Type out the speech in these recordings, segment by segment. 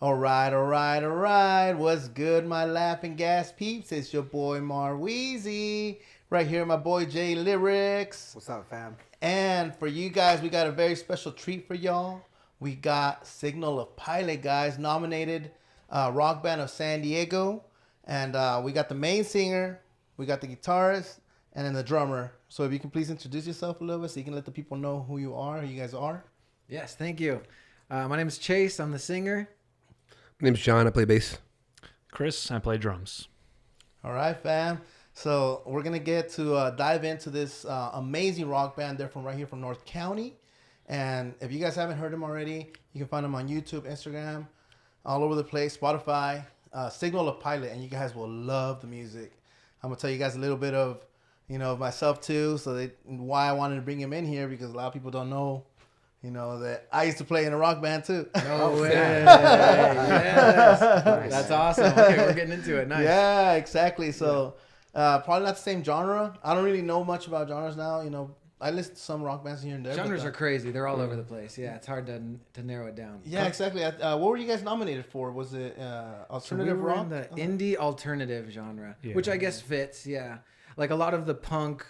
All right. What's good, my Laugh.n.gas peeps? It's your boy Marweezieee. Right here, my boy Lyrix. What's up, fam? And for you guys, we got a very special treat for y'all. We got Signal of Pilot, guys, nominated rock band of San Diego. And we got the main singer, we got the guitarist, and then the drummer. So if you can please introduce yourself a little bit so you can let the people know who you are, who you guys are. Yes, thank you. My name is Chase. I'm the singer. My name's John. I play bass. Chris, I play drums. All right, fam. So we're going to get to dive into this amazing rock band. They're from right here from North County. And if you guys haven't heard them already, you can find them on YouTube, Instagram, all over the place, Spotify, Signal of Pilot, and you guys will love the music. I'm going to tell you guys a little bit of, myself too, why I wanted to bring him in here, because a lot of people don't know, that I used to play in a rock band too. No way. Yes. Nice. That's awesome. Okay, we're getting into it. Nice. Yeah, exactly. So probably not the same genre. I don't really know much about genres now. I listen to some rock bands here and there. Genres are crazy. They're all over the place. Yeah, it's hard to narrow it down. Yeah, exactly. What were you guys nominated for? Was it alternative rock? In the indie alternative genre, which I guess fits. Yeah, like a lot of the punk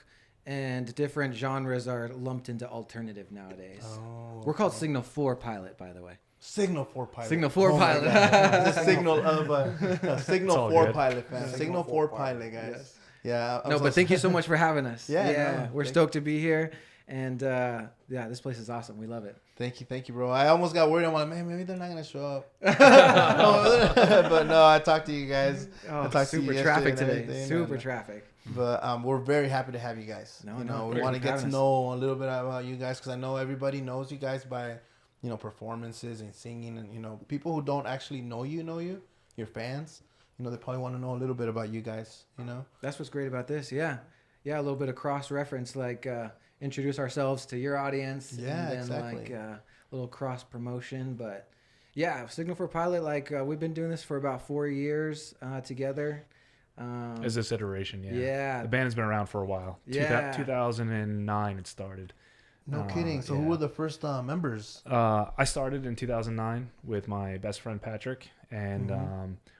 and different genres are lumped into alternative nowadays. Oh, we're called Signal 4 Pilot, by the way. Signal 4 Pilot. Signal 4 Pilot. The signal of Signal 4 Pilot, man. Signal 4 Pilot, guys. Yes. Yeah. But thank you so much for having us. Yeah, we're stoked to be here, and this place is awesome. We love it. Thank you, bro. I almost got worried. I'm like, man, maybe they're not gonna show up. But no, I talked to you guys. Oh, super traffic today. Super traffic. But we're very happy to have you guys. We want to get to know a little bit about you guys, because I know everybody knows you guys by, performances and singing, and people who don't actually know you, your fans. They probably want to know a little bit about you guys. That's what's great about this. Yeah, a little bit of cross reference, like introduce ourselves to your audience. Yeah, and then exactly. Like little cross promotion, but yeah, Signal for Pilot. Like we've been doing this for about 4 years together. Is this iteration? Yeah. The band has been around for a while. Yeah. 2009 it started. No kidding. So who were the first members? I started in 2009 with my best friend Patrick, and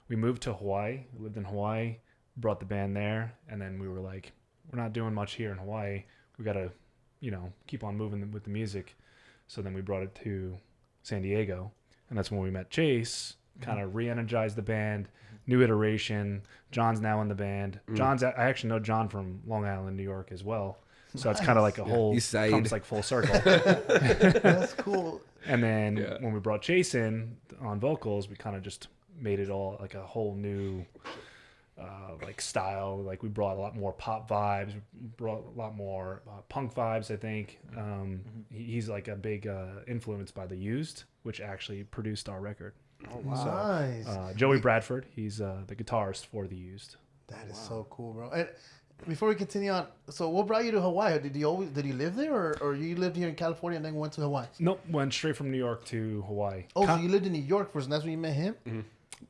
we moved to Hawaii. We lived in Hawaii, brought the band there, and then we were like, we're not doing much here in Hawaii. We got to, keep on moving with the music. So then we brought it to San Diego, and that's when we met Chase, kind of re-energized the band, new iteration. John's now in the band. I actually know John from Long Island, New York as well. So it's kind of like a whole, comes like full circle. That's cool. And then when we brought Chase in on vocals, we kind of just made it all like a whole new like style. Like we brought a lot more pop vibes, brought a lot more punk vibes, I think. He's like a big influence by The Used, which actually produced our record. Oh, wow. Nice. Joey Bradford, he's the guitarist for The Used. That is so cool, bro. And before we continue on, so what brought you to Hawaii? Did you live there, or you lived here in California and then went to Hawaii? Nope, went straight from New York to Hawaii. Oh, so you lived in New York first, and that's when you met him? Mm-hmm.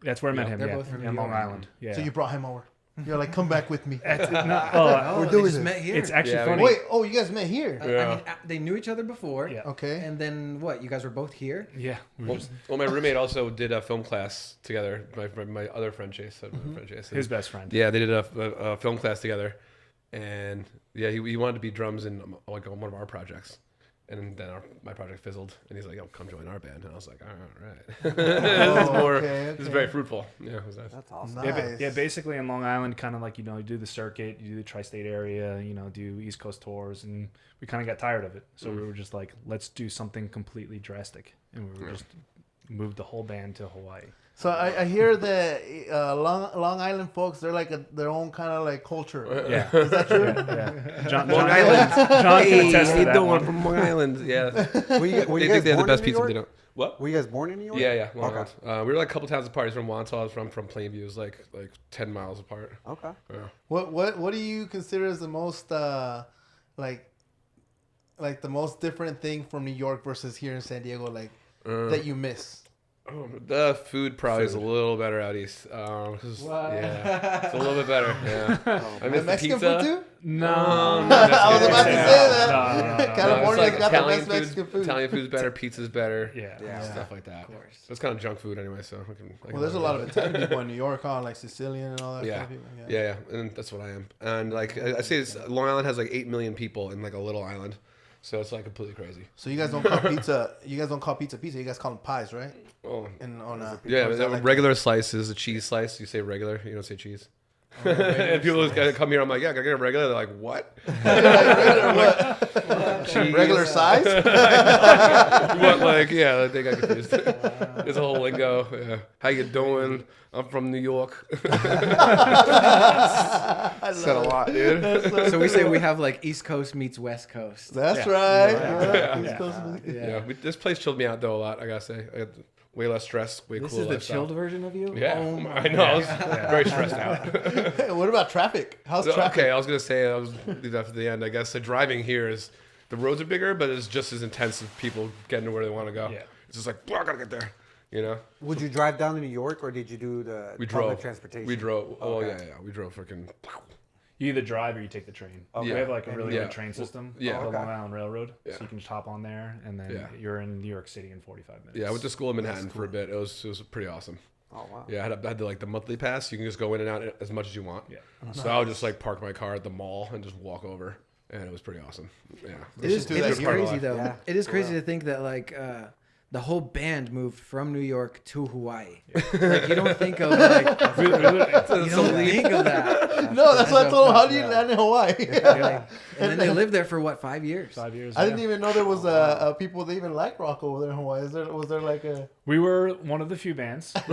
That's where I met him, They're both from in Long Island. Yeah. So you brought him over. You're like, come back with me. We're doing this. Met here. It's actually funny. Wait, you guys met here? I mean, they knew each other before. Yeah. Okay. And then what? You guys were both here? Yeah. Well, my roommate also did a film class together. My other friend Chase, his best friend. Yeah, they did a film class together, and he wanted to be drums in like on one of our projects. And then my project fizzled, and he's like, "Oh, come join our band." And I was like, "All right." It was very fruitful. Yeah, it was nice. That's awesome. Nice. Yeah, basically in Long Island, kind of like you do the circuit, you do the tri-state area, do East Coast tours, and we kind of got tired of it, so we were just like, let's do something completely drastic, and we were just moved the whole band to Hawaii. So I hear that Long Island folks, they're like their own kind of like culture. Yeah, is that true? Yeah. John can attest to that one. From Long Island. Yeah, Were you they guys think they have the born best in New pizza. They York? don't. What? Were you guys born in New York? Yeah. Long Okay. Island. We were like a couple towns apart. He's from Wandsworth. I was from Plainview. It was like 10 miles apart. Okay. Yeah. What do you consider as the most like the most different thing from New York versus here in San Diego, like that you miss? The food probably is a little better out east. Yeah, it's a little bit better. Yeah. I miss the Mexican pizza. food too? No. I was about to say that. No. California's It's got the Italian best Mexican food. Italian food's better. Pizza's better. Yeah. Stuff like that. Of course. It's kind of junk food anyway, so I can Well, there's a lot of Italian people in New York, huh? Like Sicilian and all that Yeah. kind of people. Yeah, and that's what I am. And like I say, Long Island has like 8 million people in like a little island, so it's like completely crazy. So you guys don't call pizza. You guys don't call pizza pizza. You guys call them pies, right? Oh, Yeah. regular slice is a cheese slice. You say regular, you don't say cheese. And people come here, I'm like, yeah, can I get a regular? They're like, what? Regular size? What, like, yeah, they got confused. There's a whole lingo. Yeah. How you doing? I'm from New York. Said a lot, dude. So we say we have like East Coast meets West Coast. That's right. Yeah. East Coast. Yeah, this place chilled me out though a lot. I gotta say, I had way less stress, way This cooler is the lifestyle. chilled version of you? Yeah, Oh my I know. I was very stressed out. Hey, what about traffic? How's traffic? Okay, I was gonna say I was leave that for the end. I guess the driving here is the roads are bigger, but it's just as intense as people getting to where they want to go. Yeah. It's just like, "Well, I gotta get there. You know. Would you drive down to New York, or did you do the We public drove. transportation? We drove. Oh Okay. yeah. We drove freaking. You either drive or you take the train. Okay. We have like a really Yeah. good train system. Yeah. The Okay. Long Island Railroad. Yeah. So you can just hop on there, and then Yeah. you're in New York City in 45 minutes. Yeah, I went to school in Manhattan for a bit. It was pretty awesome. Oh wow. Yeah, I had like the monthly pass. You can just go in and out as much as you want. Yeah. So I would just like park my car at the mall and just walk over, and it was pretty awesome. Yeah. It is, do it that is here. crazy though. Yeah. It is crazy to think that like the whole band moved from New York to Hawaii. Like you don't think of like you don't think of that. No, that's what I told him. How do you Yeah. land in Hawaii? Yeah. And then they lived there for what, 5 years? 5 years. I didn't even know there was people that even like rock over there in Hawaii. Was there like a? We were one of the few bands, rock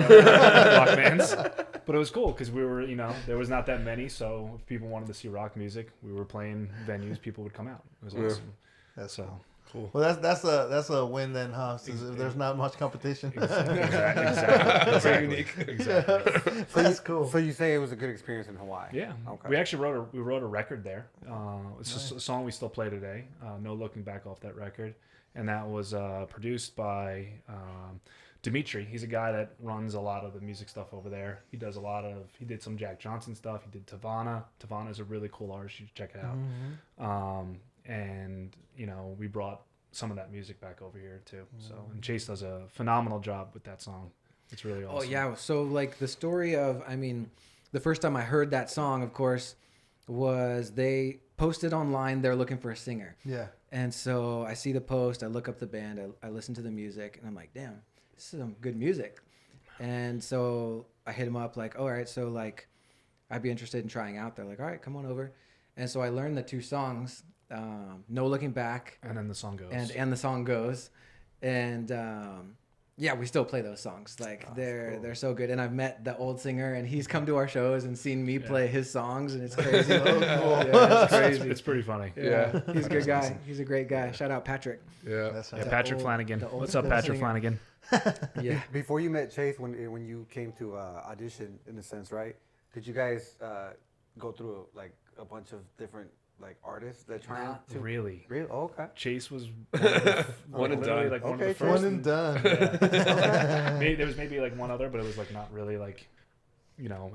bands, but it was cool because we were, there was not that many. So if people wanted to see rock music, we were playing venues. People would come out. It was awesome. That's So Cool. Well, that's a win then, huh? Since if there's not much competition. exactly. Very unique. Exactly. That's cool. So you say it was a good experience in Hawaii? Yeah, Okay. we actually wrote a record there. It's a song we still play today. No looking back off that record, and that was produced by Dimitri. He's a guy that runs a lot of the music stuff over there. He did some Jack Johnson stuff. He did Tavana. Tavana is a really cool artist. You should check it out. And we brought some of that music back over here too. So and Chase does a phenomenal job with that song. It's really awesome. Oh yeah, so like the story of, the first time I heard that song, of course, was they posted online they're looking for a singer. Yeah. And so I see the post, I look up the band, I listen to the music, and I'm like, damn, this is some good music. And so I hit him up like, all right, so like I'd be interested in trying out. They're like, all right, come on over. And so I learned the two songs, No Looking Back, And then the song goes. and the song goes. And yeah, we still play those songs. Like they're so good. And I've met the old singer, and he's come to our shows and seen me play his songs, and it's crazy. Yeah, it's crazy. It's pretty funny. Yeah, he's a good guy. He's a great guy. Shout out Patrick. Yeah. That's Yeah, Patrick Flanagan. the old What's up, school Patrick singer. Flanagan? Yeah. Before you met Chase, when you came to audition, in a sense, right? Did you guys go through like a bunch of different like artists that trying to? Really? Really? Oh, okay. Chase was One and literally, done. like one of Okay, the first. One and done. There was maybe like one other, but it was like not really like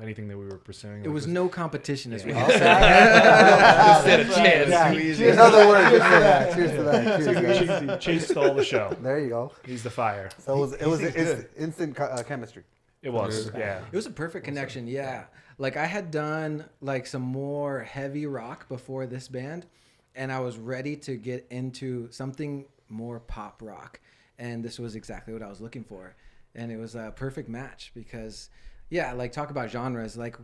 anything that we were pursuing. It was no competition, as we Yeah. say. Instead of chance. Yeah. Too easy. In other words, cheers to that. Cheers to that. Cheers, guys. Chase stole the show. There you go. He's the fire. So it was He's good. instant chemistry. It was. Yeah. It was a perfect connection, yeah. Like I had done like some more heavy rock before this band, and I was ready to get into something more pop rock, and this was exactly what I was looking for, and it was a perfect match because, yeah, like talk about genres. Like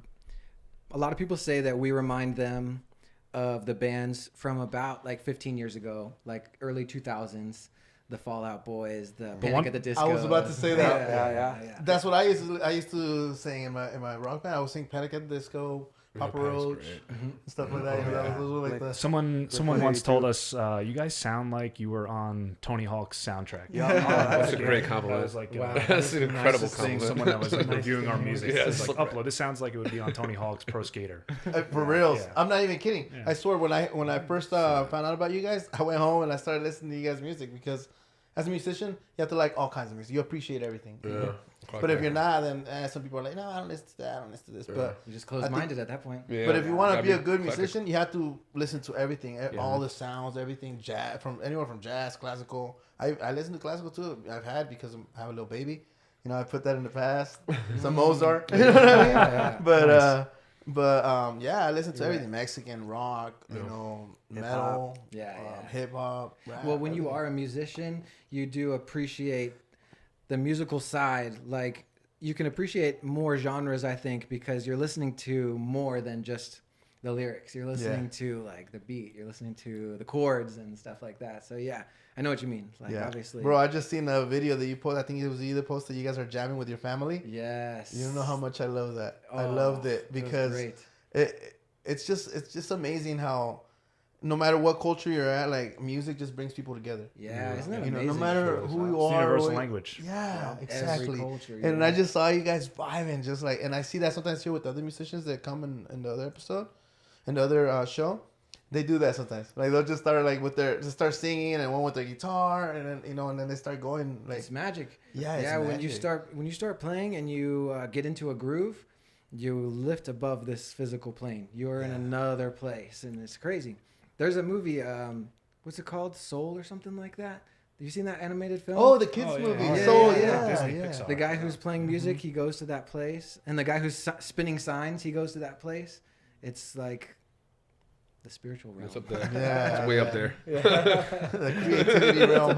a lot of people say that we remind them of the bands from about like 15 years ago, like early 2000s. The Fall Out Boys, the Panic at the Disco. I was about to say that. Yeah. That's what I used to sing in my rock band. I would sing Panic at the Disco, Papa Roach, and stuff like that. Those were like the Someone once told us, "You guys sound like you were on Tony Hawk's soundtrack." That's a great That compliment. was like Wow. That's an incredible thing. compliment. Someone that was reviewing our music. Yeah, It's it's like, like- upload. This sounds like it would be on Tony Hawk's Pro Skater. for reals. Yeah. I'm not even kidding. Yeah. I swear when I first found out about you guys, I went home and I started listening to you guys' music because as a musician, you have to like all kinds of music. You appreciate everything. Yeah. But if you're not, then some people are like, no, I don't listen to that. I don't listen to this. Yeah. But You're just closed-minded at that point. Yeah. but if you want to Gotta be a good eclectic. musician, you have to listen to everything, all the sounds, everything, jazz, from anywhere from jazz, classical. I listen to classical too. I've had because I have a little baby. You know, I put that in the past. Some Mozart. You know what I mean? Yeah. But yeah, I listen to everything: Mexican rock, you know, metal, hip hop. Rap, Well, when you everything. are a musician, you do appreciate the musical side. Like, you can appreciate more genres, I think, because you're listening to more than just the lyrics. You're listening to like the beat. You're listening to the chords and stuff like that. So yeah, I know what you mean. Like, obviously, bro, I just seen a video that you posted. I think it was either posted. You guys are jamming with your family. Yes. You don't know how much I love that. I Oh, loved it was because great. it's just amazing how no matter what culture you're at, like music just brings people together. Yeah, isn't that You know, amazing? no matter who you are, universal or- language. Yeah, Every exactly. culture, And yeah. I just saw you guys vibing, just like, and I see that sometimes here with other musicians that come in the other episode, in the other show. They do that sometimes. Like they'll just start like just start singing, and one with their guitar, and then and then they start going like. It's magic. Yeah, it's yeah. When magic. you start playing and you get into a groove, you lift above this physical plane. You're in another place, and it's crazy. There's a movie, what's it called? Soul or something like that. Have you seen that animated film? Oh, the kids yeah. movie. Yeah, So yeah, Disney, yeah. Pixar. The guy who's playing music, he goes to that place, and the guy who's spinning signs, he goes to that place. It's like the spiritual realm. It's up there. Yeah, It's way up there. The creativity realm.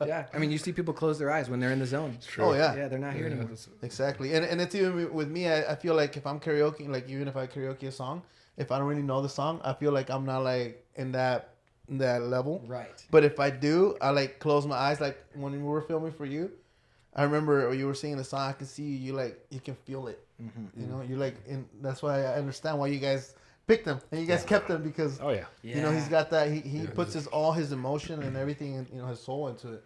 Yeah, I mean, you see people close their eyes when they're in the zone. It's true. Oh yeah. Yeah, they're not here anymore. Exactly, and it's even with me. I feel like if I'm karaoke, like even if I karaoke a song, if I don't really know the song, I feel like I'm not like in that level. Right. But if I do, I like close my eyes. Like when we were filming for you, I remember you were singing the song. I can see you like you can feel it. You know, you like, and that's why I understand why you guys picked him and you guys kept him because Oh yeah. you know he's got that. He puts all his emotion and everything, and his soul into it.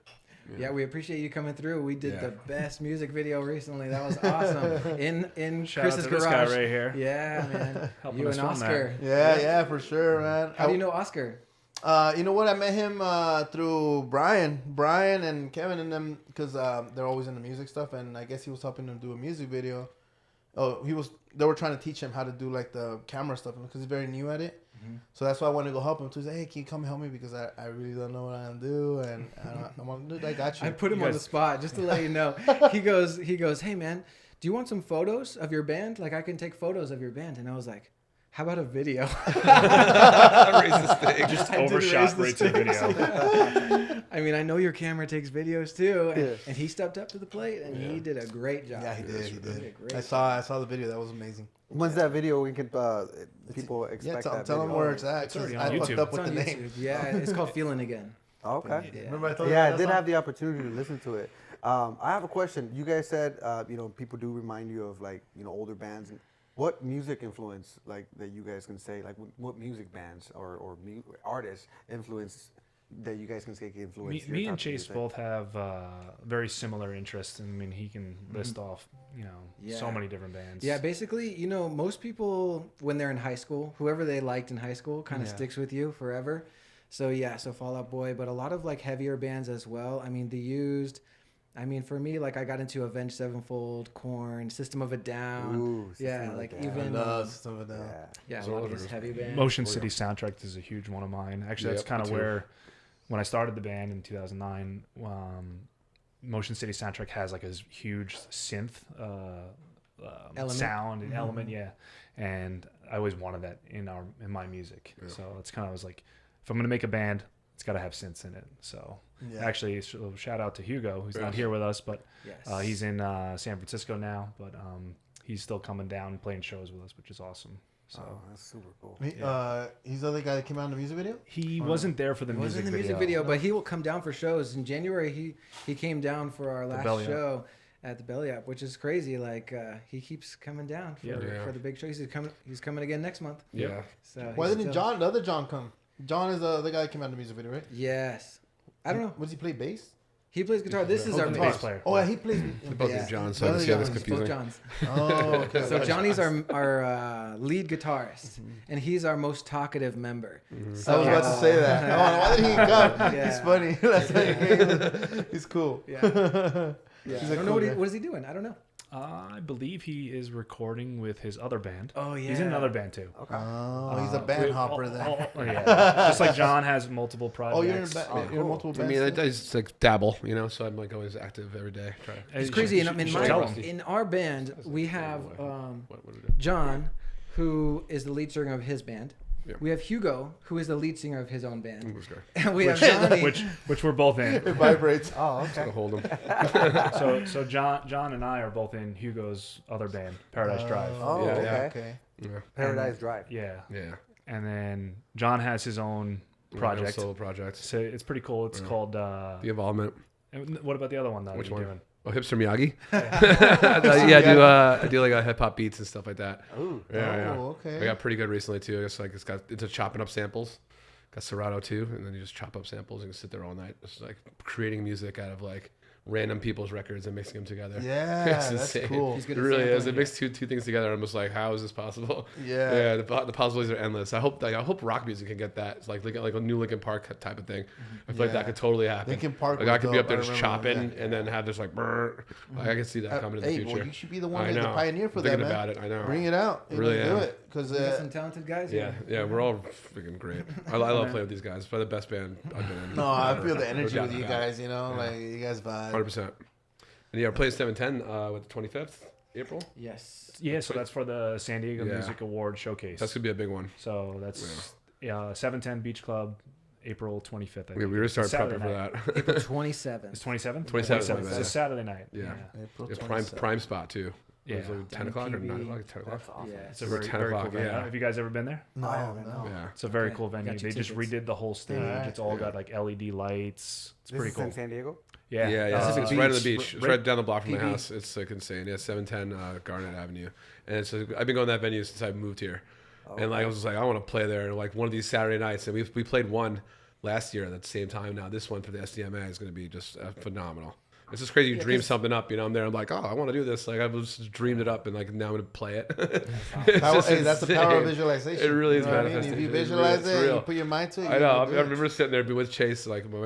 Yeah, we appreciate you coming through. We did Yeah. the best music video recently. That was awesome. In Shout Chris's out to this garage. guy right here. Yeah, man. Helping You us and film that. Oscar. Yeah, for sure, man. How do you know Oscar? You know what? I met him through Brian and Kevin and them because they're always in the music stuff, and I guess he was helping them do a music video. Oh, they were trying to teach him how to do like the camera stuff because he's very new at it. So that's why I wanted to go help him. So he's like, hey, can you come help me because I really don't know what I'm gonna do, and I'm like, dude, I got you. I put him on the spot just to let you know. He goes, hey man, do you want some photos of your band? Like I can take photos of your band. And I was like, how about a video? Racist thing. Just I did overshot raise the rates of video. I mean, I know your camera takes videos too, and he stepped up to the plate and he did a great job. Yeah, he did. He did a great I saw the video. That was amazing. When's that video? We can people Yeah, expect tell that them video? where it's at. It's already 'Cause on I fucked YouTube. up It's with on the YouTube. name. Yeah, it's called Feeling Again. Oh, okay. Yeah. Remember I told you Yeah, I that did song? have the opportunity to listen to it. I have a question. You guys said, people do remind you of like, older bands. And what music influence, like that you guys can say, like what music bands or artists influence that you guys can say can influence your Me type and of Chase music? both have very similar interests. I mean, he can list off, so Yeah. many different bands. Yeah, basically, most people when they're in high school, whoever they liked in high school kind of sticks with you forever. So yeah, so Fall Out Boy, but a lot of like heavier bands as well. I mean, The Used. I mean, for me, like I got into Avenged Sevenfold, Korn, System of a Down. Ooh, System yeah, of a like Down. even Some of that. yeah, a So lot of those these are- heavy bands. Motion City soundtrack is a huge one of mine. Actually, that's Yep, kind of me too. where, when I started the band in 2009, Motion City soundtrack has like a huge synth Element. sound and element, and I always wanted that in my music. Yeah. So it's kind of was like, if I'm gonna make a band, it's got to have synths in it. So actually, shout out to Hugo, who's not Yes. here with us, but Yes. he's in San Francisco now, but he's still coming down and playing shows with us, which is awesome. So Oh, that's super cool. He's the other guy that came out in the music video. he wasn't there for the He wasn't music in the music video, but he will come down for shows. In January, he came down for our last Belly Up. show at the Belly Up, which is crazy. Like he keeps coming down for, Yeah. for the big shows. He's coming again next month. Yeah. So Why he's didn't the other John come? John is the guy that came out in the music video, right? Yes, I don't know. Does he play bass? He plays guitar. This is our the bass bass player. Oh, yeah, he plays. They're both named John, so I Both can see how this Johns. Both confusing. Johns. Oh, okay. So Johnny's our lead guitarist, and he's our most talkative member. I was about to say that. Oh, why did he come? Yeah. He's funny. That's how he came. He's cool. Yeah. He's I a don't cool know guy. what is he doing. I don't know. I believe he is recording with his other band. Oh yeah. He's in another band too. Okay. Oh, he's a band hopper then. Yeah. Just like John has multiple projects. Oh, you're in, you're in multiple I bands. mean, I too? just like dabble, you know. So I'm like always active every day. Try to. It's crazy. And You should tell him. in our band, we have What do we do? John, who is the lead singer of his band. Yeah. We have Hugo, who is the lead singer of his own band. This guy. And we have Johnny. which we're both in. It vibrates. Oh, okay. Gotta hold him. So John and I are both in Hugo's other band, Paradise Drive. Oh, Yeah, okay. yeah. Okay. Yeah. Paradise Drive. Yeah. Yeah. And then John has his own project. Solo project. So it's pretty cool. It's called. The involvement. What about the other one though? Which that you're one? doing? Oh, hipster Miyagi. Yeah, I do like hip hop beats and stuff like that. Ooh. Yeah. Oh, okay. I got pretty good recently too. It's got into chopping up samples. Got Serato too, and then you just chop up samples and you can sit there all night, just like creating music out of like random people's records and mixing them together. Yeah, It's that's insane. cool. He's It good at really is. sampling. It makes two things together. I'm just like, how is this possible? Yeah. Yeah. The possibilities are endless. I hope rock music can get that. It's like a new Linkin Park type of thing. I feel like Yeah. that could totally happen. Linkin Park Like was I could be dope. up there I just remember chopping that. and then have this like, brr. Like, I can see that coming in the Hey, future. well, you should be the one, I the know. pioneer for I'm that, thinking man. about it. I know. Bring it out. You Really know, do am. it. Because We got some talented guys. Yeah, here. we're all freaking great. I love playing with these guys. It's probably the best band I've been in. no, I feel the energy No with doubt you about it. guys. You know, like you guys vibe. 100%. And yeah, we're playing 710 with the 25th April. Yes. Yeah. So that's for the San Diego Yeah. Music Award Showcase. That's gonna be a big one. So that's 710 Beach Club, April 25th. I We think. already started Saturday prepping for night. that. April 27th. It's 27? 27th, It's yeah. a Saturday night. Yeah. April It's 27th. prime spot too. Yeah. It's like 10 Down o'clock or PV. 9 o'clock. 10 o'clock. That's awesome. Yeah. It's a We're very, 10 very cool o'clock, venue. yeah. Have you guys ever been there? No, I haven't, no. Yeah. It's a very Okay, cool venue. got you They just tickets. redid the whole stage. Alright. It's all got like LED lights. It's This pretty is cool. in San Diego? Yeah. Yeah. It's right on the beach. It's right down the block from my PV. house. It's like insane. Yeah, 710 Garnet Avenue. And it's I've been going to that venue since I moved here. And like I was just like, I want to play there like one of these Saturday nights. And we played one last year at the same time. Now this one for the SDMA is going to be just phenomenal. It's just crazy. You dream something up, you know. I'm there. I'm like, oh, I want to do this. Like I just dreamed it up, and like now I'm going to play it. It's just Hey, that's the power of insane. visualization. It really is You know what I mean? manifestation. If you It's real. visualize It's it, and you real. put your mind to it. I you know. can I do it. remember sitting there with Chase, like my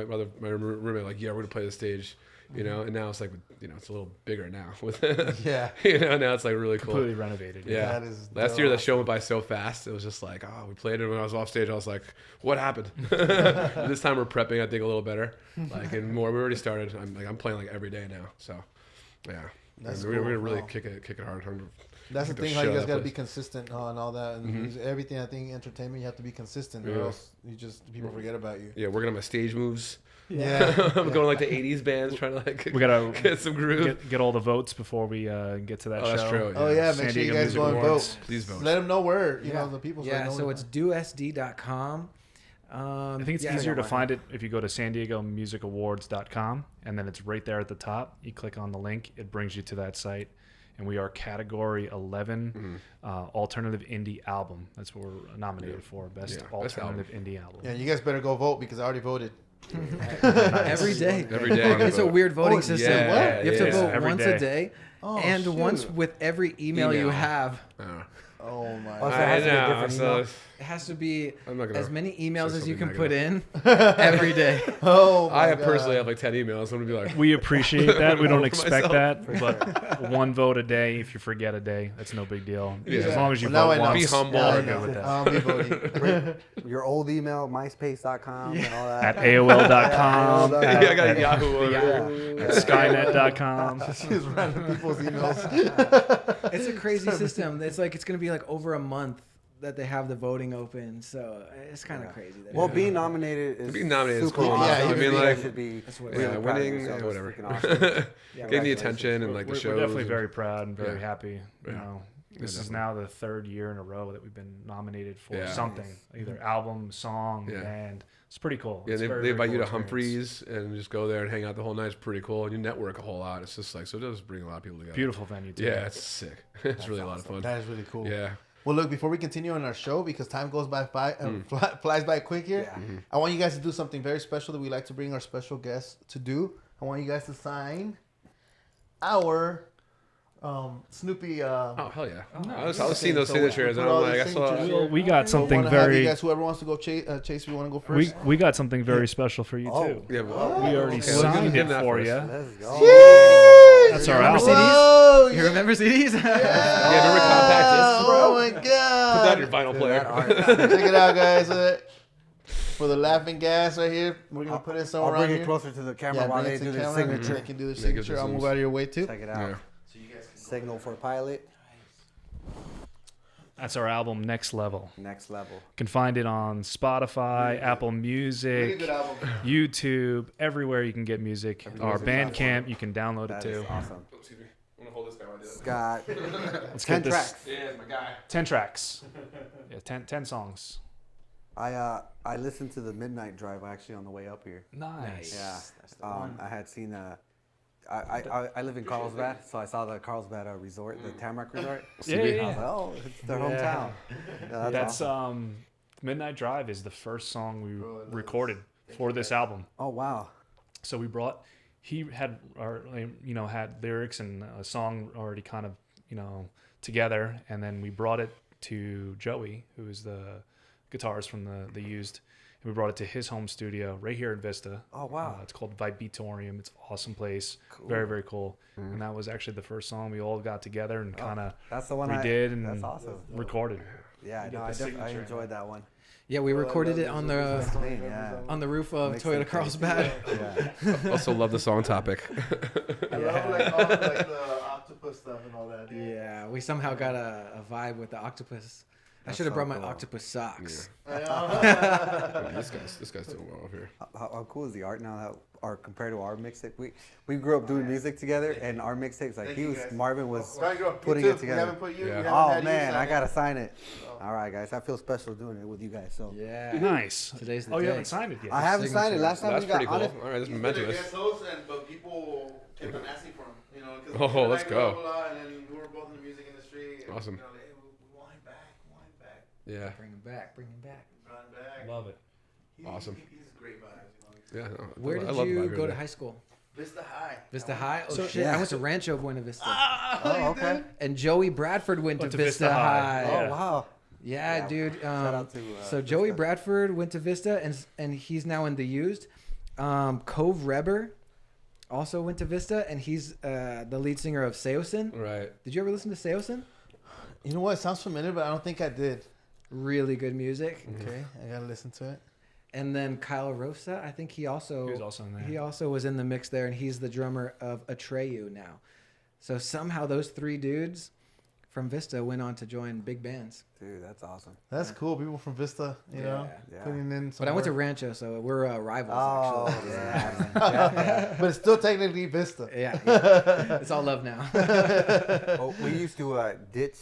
roommate, like, yeah, we're gonna play the stage, you know. And now it's like, you know, it's a little bigger now with, Yeah. you know, now it's like really cool. Completely renovated. Yeah. That is Last year, that dope. show went by so fast. It was just like, oh, we played it. When I was off stage, I was like, what happened? This time we're prepping, I think, a little better. Like, and more. We already started. I'm playing like every day now. So, yeah. That's And we're gonna cool. really Wow. kick it hard. That's the Kick thing. How you shit guys out of gotta that be place. consistent on all that, and everything. I think entertainment, you have to be consistent, or Yeah. else people forget about you. Yeah, working on my stage moves. Yeah. I'm going like the 80s bands, trying to like We gotta get some groove. get all the votes before we get to that Oh, show. that's true. Oh yeah, San make sure you Diego guys Music go and Awards. vote. Please vote. Let them know where you know the people. Yeah, know so where it's to doSD.com. I think it's yeah, easier to yeah. find it if you go to San Diego Music Awards.com, and then it's right there at the top. You click on the link, it brings you to that site. And we are category 11, alternative indie album. That's what we're nominated for, best Yeah, best alternative indie album. Yeah, you guys better go vote because I already voted. Every day. Every day. I It's a vote. weird voting Oh, system. yeah, You have to yeah. vote Every once day. a day, Oh, and shoot. once with every email you Email. have. Oh. Oh my. Oh, so it God. has to be a I know. different So email? It has to be I'm not gonna as many emails say as you something can put in negative. every day. Oh my I God. personally have like 10 emails. I'm gonna be like, We appreciate that. We don't For expect myself. that. But one vote a day, if you forget a day, that's no big deal. Yeah. As long as you Well, now vote I know. once, Be humble. Now I we're know. good with that. I'll be voting. Your old email, myspace.com and all that. At AOL.com, Yeah, yeah, I got at, Yahoo. Over there. at Skynet.com. Just random people's emails. It's a crazy system. It's like it's gonna be like over a month that they have the voting open. So it's kind of crazy. That Well, being nominated is Being nominated is super cool. awesome. Yeah, I You mean, guys like- should be That's what- really Yeah, proud of winning, yourselves. yeah, It's whatever. freaking awesome. Getting the attention and like the We're shows. definitely and- very proud and very Yeah. happy. You Yeah. know, Yeah, this is now the third year in a row that we've been nominated for Yeah. something, either album, song, Yeah. band. It's pretty cool. Yeah, It's they, very, they very invite you cool to experience. Humphreys and just go there and hang out the whole night. It's pretty cool. And you network a whole lot. It's just like, so it does bring a lot of people together. Beautiful venue too. Yeah, it's sick. It's really a lot of fun. That is really cool. Yeah. Well, look, before we continue on our show, because time goes by flies by quick here, Yeah. I want you guys to do something very special that we like to bring our special guests to do. I want you guys to sign our Snoopy. Oh hell yeah! Nice. I was seeing those So signatures, we and put I'm all like, the I saw. signatures Well, here. we got So something wanna have very. you guys, whoever wants to go chase, we want to go first. We got something very special for you Oh. too. Yeah, well, We already okay, let's give signed him it that for first. you. Let's go. That's You our remember album. CDs? Oh, You remember CDs? Yeah, remember compact discs, bro? Oh my god! Put that in your vinyl player. Check it out, guys. For the Laugh.n.gas right here, we're gonna put it I'll somewhere bring around it here. closer to the camera while bring they it to do the their camera. signature. They can do the Yeah, signature. give I'll us move some- out of your way too. Check it out. Yeah. Signal for Pilot. That's our album, Next Level. Next level. You can find it on Spotify, Apple Music, album. YouTube, everywhere you can get music. Our Bandcamp, you can download it That is too. awesome. Oh, excuse me. I'm gonna hold this guy while I do It's that. got Let's 10 get this. tracks. Yeah, it's my guy. 10 tracks. Yeah, 10 songs. I listened to the Midnight Drive actually on the way up here. Nice. Yeah. I had seen I live in Carlsbad, so I saw the Carlsbad resort, the Tamarack Resort. Yeah, I was yeah. like, oh, it's their hometown. Yeah, That's awesome. Midnight Drive is the first song we recorded for this album. Oh wow. So we brought, he had had lyrics and a song already kind of together, and then we brought it to Joey, who is the guitarist from the Used, and we brought it to his home studio right here in Vista. Oh wow. It's called Vibeatorium. It's an awesome place. Cool. Very, very cool. And that was actually the first song we all got together and kind of That's the one redid and that's awesome. recorded. Yeah, no, the I signature. enjoyed that one. Yeah, we recorded it on the Clean, yeah. on the roof of Makes Toyota sense. Carlsbad. Yeah. Also love the song topic. I love like all the octopus stuff and all that. Yeah, we somehow got a vibe with the octopus. I That's should have so brought my cool. octopus socks. This guy's doing well over here. How cool is the art now? Compared to our mixtape, we grew up doing music together, and our mixtapes like Marvin was putting it together. Oh man, I gotta sign it. All right, guys, I feel special doing it with you guys. So Yeah. Nice. Today's the Oh, day. you haven't signed it yet. I haven't signed it. Last time That's we got pretty on cool. it. All right, this is momentous. but people kept on asking for him. Oh, let's go. And then we were both in the music industry. And, Awesome. hey, we want him back. Yeah. Bring him back. Bring him back. Run back. Love it. Awesome. He's great vibes. Yeah. No, Where I did love the you vibe go here. to high school? Vista High. Vista High? Oh, So- shit. Yeah. I went to Rancho Buena Vista. Oh, okay. And Joey Bradford went to Went to Vista, Vista High. High. Oh Yeah. wow. Yeah, dude. Shout out to, So Joey Vista. Bradford went to Vista, and he's now in the Used. Cove Reber also went to Vista, and he's the lead singer of Seosin. Right. Did you ever listen to Seosin? You know what? It sounds familiar, but I don't think I did. Really good music. Okay, I gotta listen to it. And then Kyle Rosa, I think he was also in there. He also was in the mix there, and he's the drummer of Atreyu now. So somehow those three dudes from Vista went on to join big bands. Dude, that's awesome. That's cool. People from Vista, you know, Yeah. putting in. But I went to some work. Rancho, so we're rivals. Oh, actually. yeah. But it's still technically Vista. Yeah, it's all love now. Oh, we used to ditch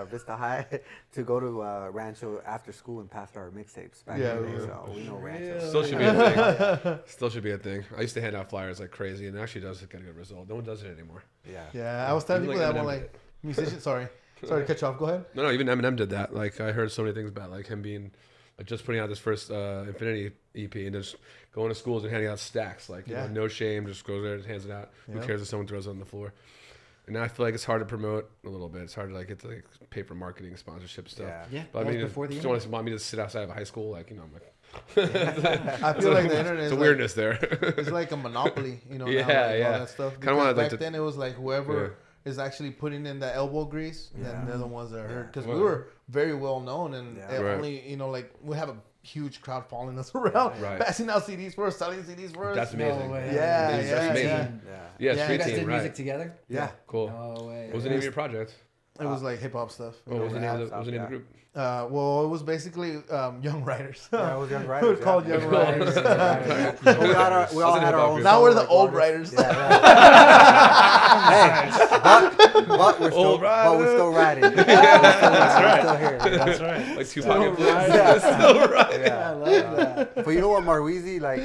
Vista High to go to Rancho after school and pass our mixtapes back Yeah, in the day, we so we know Rancho. Still should be a thing. Still should be a thing. I used to hand out flyers like crazy, and it actually does get a good result. No one does it anymore. Yeah. Yeah, I was telling Even people like that Eminem one did like musicians. Sorry to cut you off. Go ahead. No, even Eminem did that. Like I heard so many things about like him being like just putting out this first Infinity EP and just going to schools and handing out stacks. Like you know, no shame, just goes there and hands it out. Who cares if someone throws it on the floor? And now I feel like it's hard to promote a little bit. It's hard to like get to like paper marketing, sponsorship stuff. Yeah. Yeah, But I that was mean, before the if you want me to sit outside of a high school, like I'm like, I feel like the internet it's is a like, weirdness there. it's like a monopoly, you know. Yeah, now, like, yeah. All that stuff. Kinda Because wanted, like, back then it was like whoever is actually putting in the elbow grease, then they're the ones that hurt. Because we were very well known, and it Right. only like we have a huge crowd following us around, Right. passing out CDs first, selling CDs first. That's amazing. No way. Yeah, That's yeah, amazing. yeah. Yeah. Yeah, Yeah, street You guys team, did right? music together? Yeah. Cool. No way. What was the name of your project? It was like hip hop stuff. What was the name of the group? Well, it was basically Young Writers. Yeah, it was Young It Writers. was called Young Writers. We all had our own. Now we're the solo old recordings. writers. Hey, but we're still riding. We're still here. That's right. Like Tupac and Yeah. I love that. But you know what, Marweezieee, like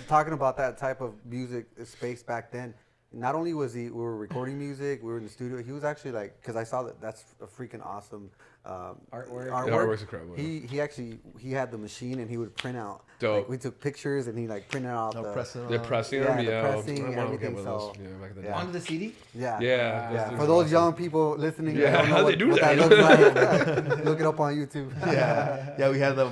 talking about that type of music space back then, not only was we were recording music, we were in the studio. He was actually like, because I saw that's a freaking awesome Artwork. The artwork's incredible. He had the machine and he would print out. Dope. Like, we took pictures and he like printed out No pressing They're on. pressing Yeah, them. the Yeah, pressing, I wanna get everything, one of those, so- back in the day. Yeah. Onto the CD? Yeah. Yeah. For those young people listening, Yeah, that don't know how they what, do what that? looks like. Look it up on YouTube. Yeah, we had the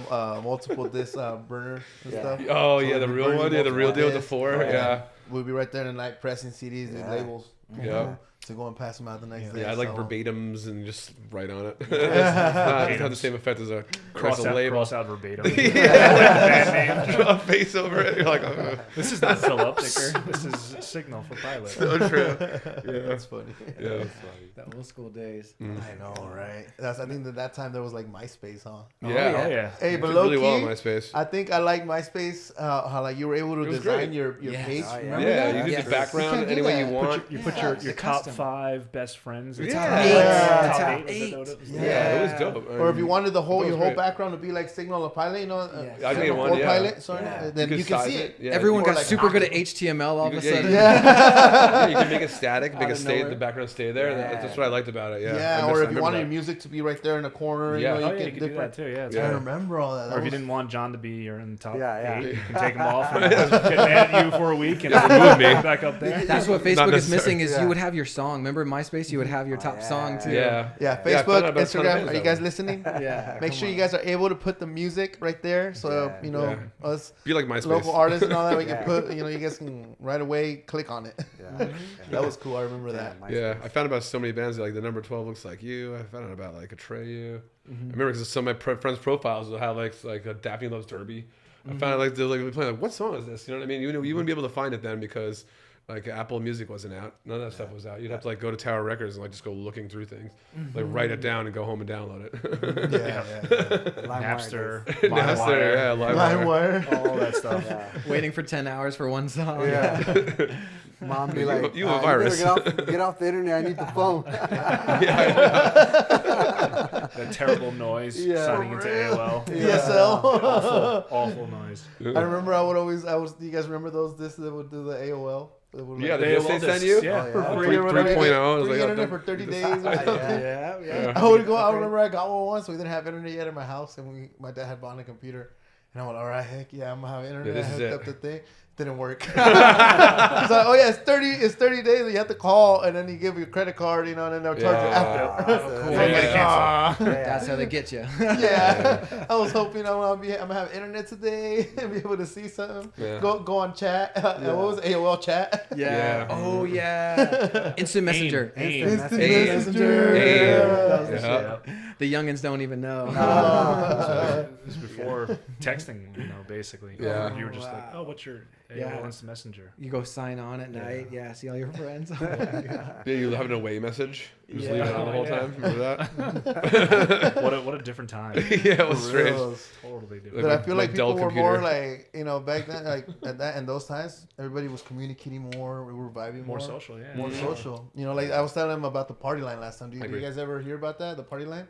multiple disc burner and Yeah. stuff. Oh So yeah, we'd the be real burning one. Yeah, the real multiple deal with the discs. 4. Yeah. We'd be right there in the night pressing CDs, Yeah. and labels. Yeah. To go and pass them out the next day. Yeah, I like so- verbatims and just write on it. It's not have the same effect as a Cross out, label. cross out verbatim. Draw a face over it. You're like, oh, This is not Philip. This is Signal for Pilot. so true. Yeah. That's funny. Yeah. The old school days. I know, right? I think that time there was like MySpace, huh? Oh Yeah. yeah. Hey, You but did low really key, well on MySpace. I think I like MySpace. How like you were able to It was design great. your Yes. page. Oh, yeah. Remember Yeah, that? you did Yes. the You background can't do any way you that. want. You Yeah, put it's your a top custom. 5 best friends. Your Your top top eight. eight. Top Was eight. that what it was? Yeah, it was dope. Or if you wanted the whole That was your whole great. background to be like Signal or Pilot, you know, Yeah. I made Signal one, 4 yeah. Pilot, sorry, Yeah. then you can size see it. Yeah, Everyone Or got like super good at HTML all of a You could- sudden. Yeah. you can make it static, make Out it of stay, nowhere. the background stay there. Yeah. That's what I liked about it. Yeah. Yeah, I or if you remember wanted that. your music to be right there in the corner, Yeah. you know, Oh, yeah, you you can could do that too. Yeah. it's I Yeah. great. remember all that. Or That if you was- didn't want John to be your in the top Yeah, 8, yeah. you can take him off and get mad at you for a week and remove me back up there. That's what Not Facebook is necessary. missing is Yeah. you would have your song. Remember MySpace? You would have your top yeah. song too. Yeah. Yeah, I found Facebook, out about a ton of Instagram. bands Are you that guys way. listening? Yeah. Make come sure on. you guys are able to put the music right there, so Yeah. you know Yeah. us Be like MySpace. local artists and all that. We can Yeah. put, you know, you guys can right away click on it. Yeah. That was cool. I remember that. Yeah, I found about so many bands like the number 12 looks like you. I found out about like Atreyu. I remember because some of my friends' profiles will have like a Daphne Loves Derby. I found out like they're like playing like what song is this? You know what I mean? You wouldn't be able to find it then because like Apple Music wasn't out. None of that stuff was out. You'd have to like go to Tower Records and like just go looking through things, like write it down and go home and download it. Yeah, Napster, Napster, LimeWire, yeah, LimeWire. LimeWire. all that stuff. Yeah. Waiting for 10 hours for one song. Yeah. Mom be like, You have a better virus." Get off the internet. I need the phone. That terrible noise Yeah. signing into AOL. DSL. Awful noise. I remember do you guys remember those discs that would do the AOL? That would, Yeah, like, the AOL discs they send discs, you. yeah. for Yeah. free or whatever. 3.0, I was Free like, internet oh, for 30 days or something. Yeah. I would go. I remember I got one once. We didn't have internet yet in my house, and my dad had bought a computer, and I went, all right, heck yeah, I'm gonna have internet. this I is hooked it. up the thing. Didn't work. He's like, oh yeah, it's 30 days. And you have to call, and then you give your credit card, you know, and then they'll charge you after. Cool. So I'm like, Yeah. "Ah." That's how they get you. Yeah, I was hoping I'm gonna have internet today and be able to see something. Yeah. Go on chat. What was it? AOL chat? Yeah. Oh yeah. Instant Messenger. AIM. Instant Hey. Messenger. Hey. Yeah, that was the Yeah. shit. The youngins don't even know. It was before texting, basically. Yeah. You were just like, Wow. oh, what's your AOL Yeah. Instant Messenger? You go sign on at night. Yeah. See all your friends. Yeah, you have an away message. You just leave it on the whole Yeah. time. Remember that? What a different time. Yeah, it was For strange. reals. Totally different. But I feel like Dell people were more computer. like, back then, like at that in those times, everybody was communicating more. We were vibing more. More social, yeah. More social. Like I was telling them about the party line last time. I Did you agree. guys ever hear about that? The party line?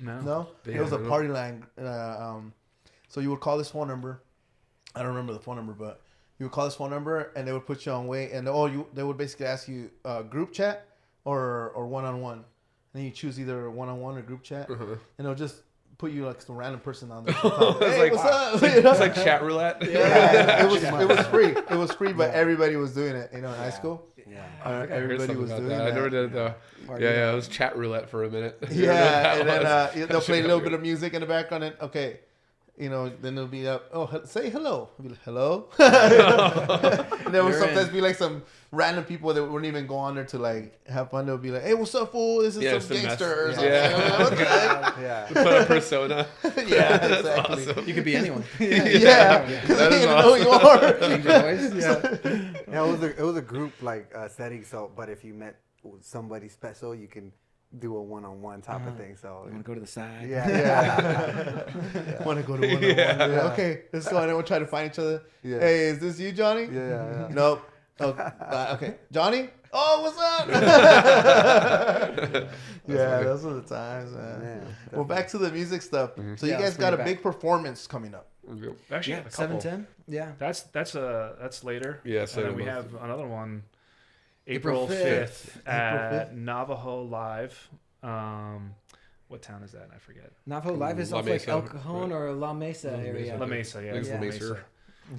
No. No? Yeah, It was a I don't know. party line. So you would call this phone number. I don't remember the phone number, but you would call this phone number and they would put you on wait. And they would basically ask you group chat or one-on-one. And then you choose either one-on-one or group chat. And they'll just put you like some random person on there. Hey, like- what's up? It's like chat roulette. Yeah, it was free. It was free, but everybody was doing it. In high school, Yeah. I heard everybody something was about doing that. that. I never did it though. Party Yeah, line. it was chat roulette for a minute. Yeah, and then That they'll was- play a little bit of music in the background, and okay, then it'll be up. Oh, say hello. I'll be like, hello. And there would You're sometimes in. be like some random people that wouldn't even go on there to like have fun. They'll be like, hey, what's up, fool? This is Yeah, some some mess. gangster or Yeah. something. Yeah. What the heck? Yeah. Put a persona. Yeah, That's exactly. awesome. You could be anyone. Yeah, because That they is didn't know who you are. Change your voice. Yeah. Yeah, it was a group setting. So, but if you met somebody special, you can do a one-on-one type of thing. So, You want to go to the side? yeah. Want to go to one-on-one? Yeah. Okay, let's go. And then we'll try to find each other. Yeah. Hey, is this you, Johnny? Yeah. Nope. Oh, okay. Johnny? Oh, what's up? Yeah, those are the times, man. Man, Well, back to the music stuff. So Yeah, you guys let's bring got it a back. big performance coming up. Actually, Yeah. a couple. 710. Yeah. That's later. Yeah, And so then we most- have another one April April 5th at 5th. Navajo Live. What town is that? I forget. Navajo Live is La off like Mesa, El Cajon right. or La Mesa La area. Mesa. La Mesa, yeah. I think it's La La Mesa.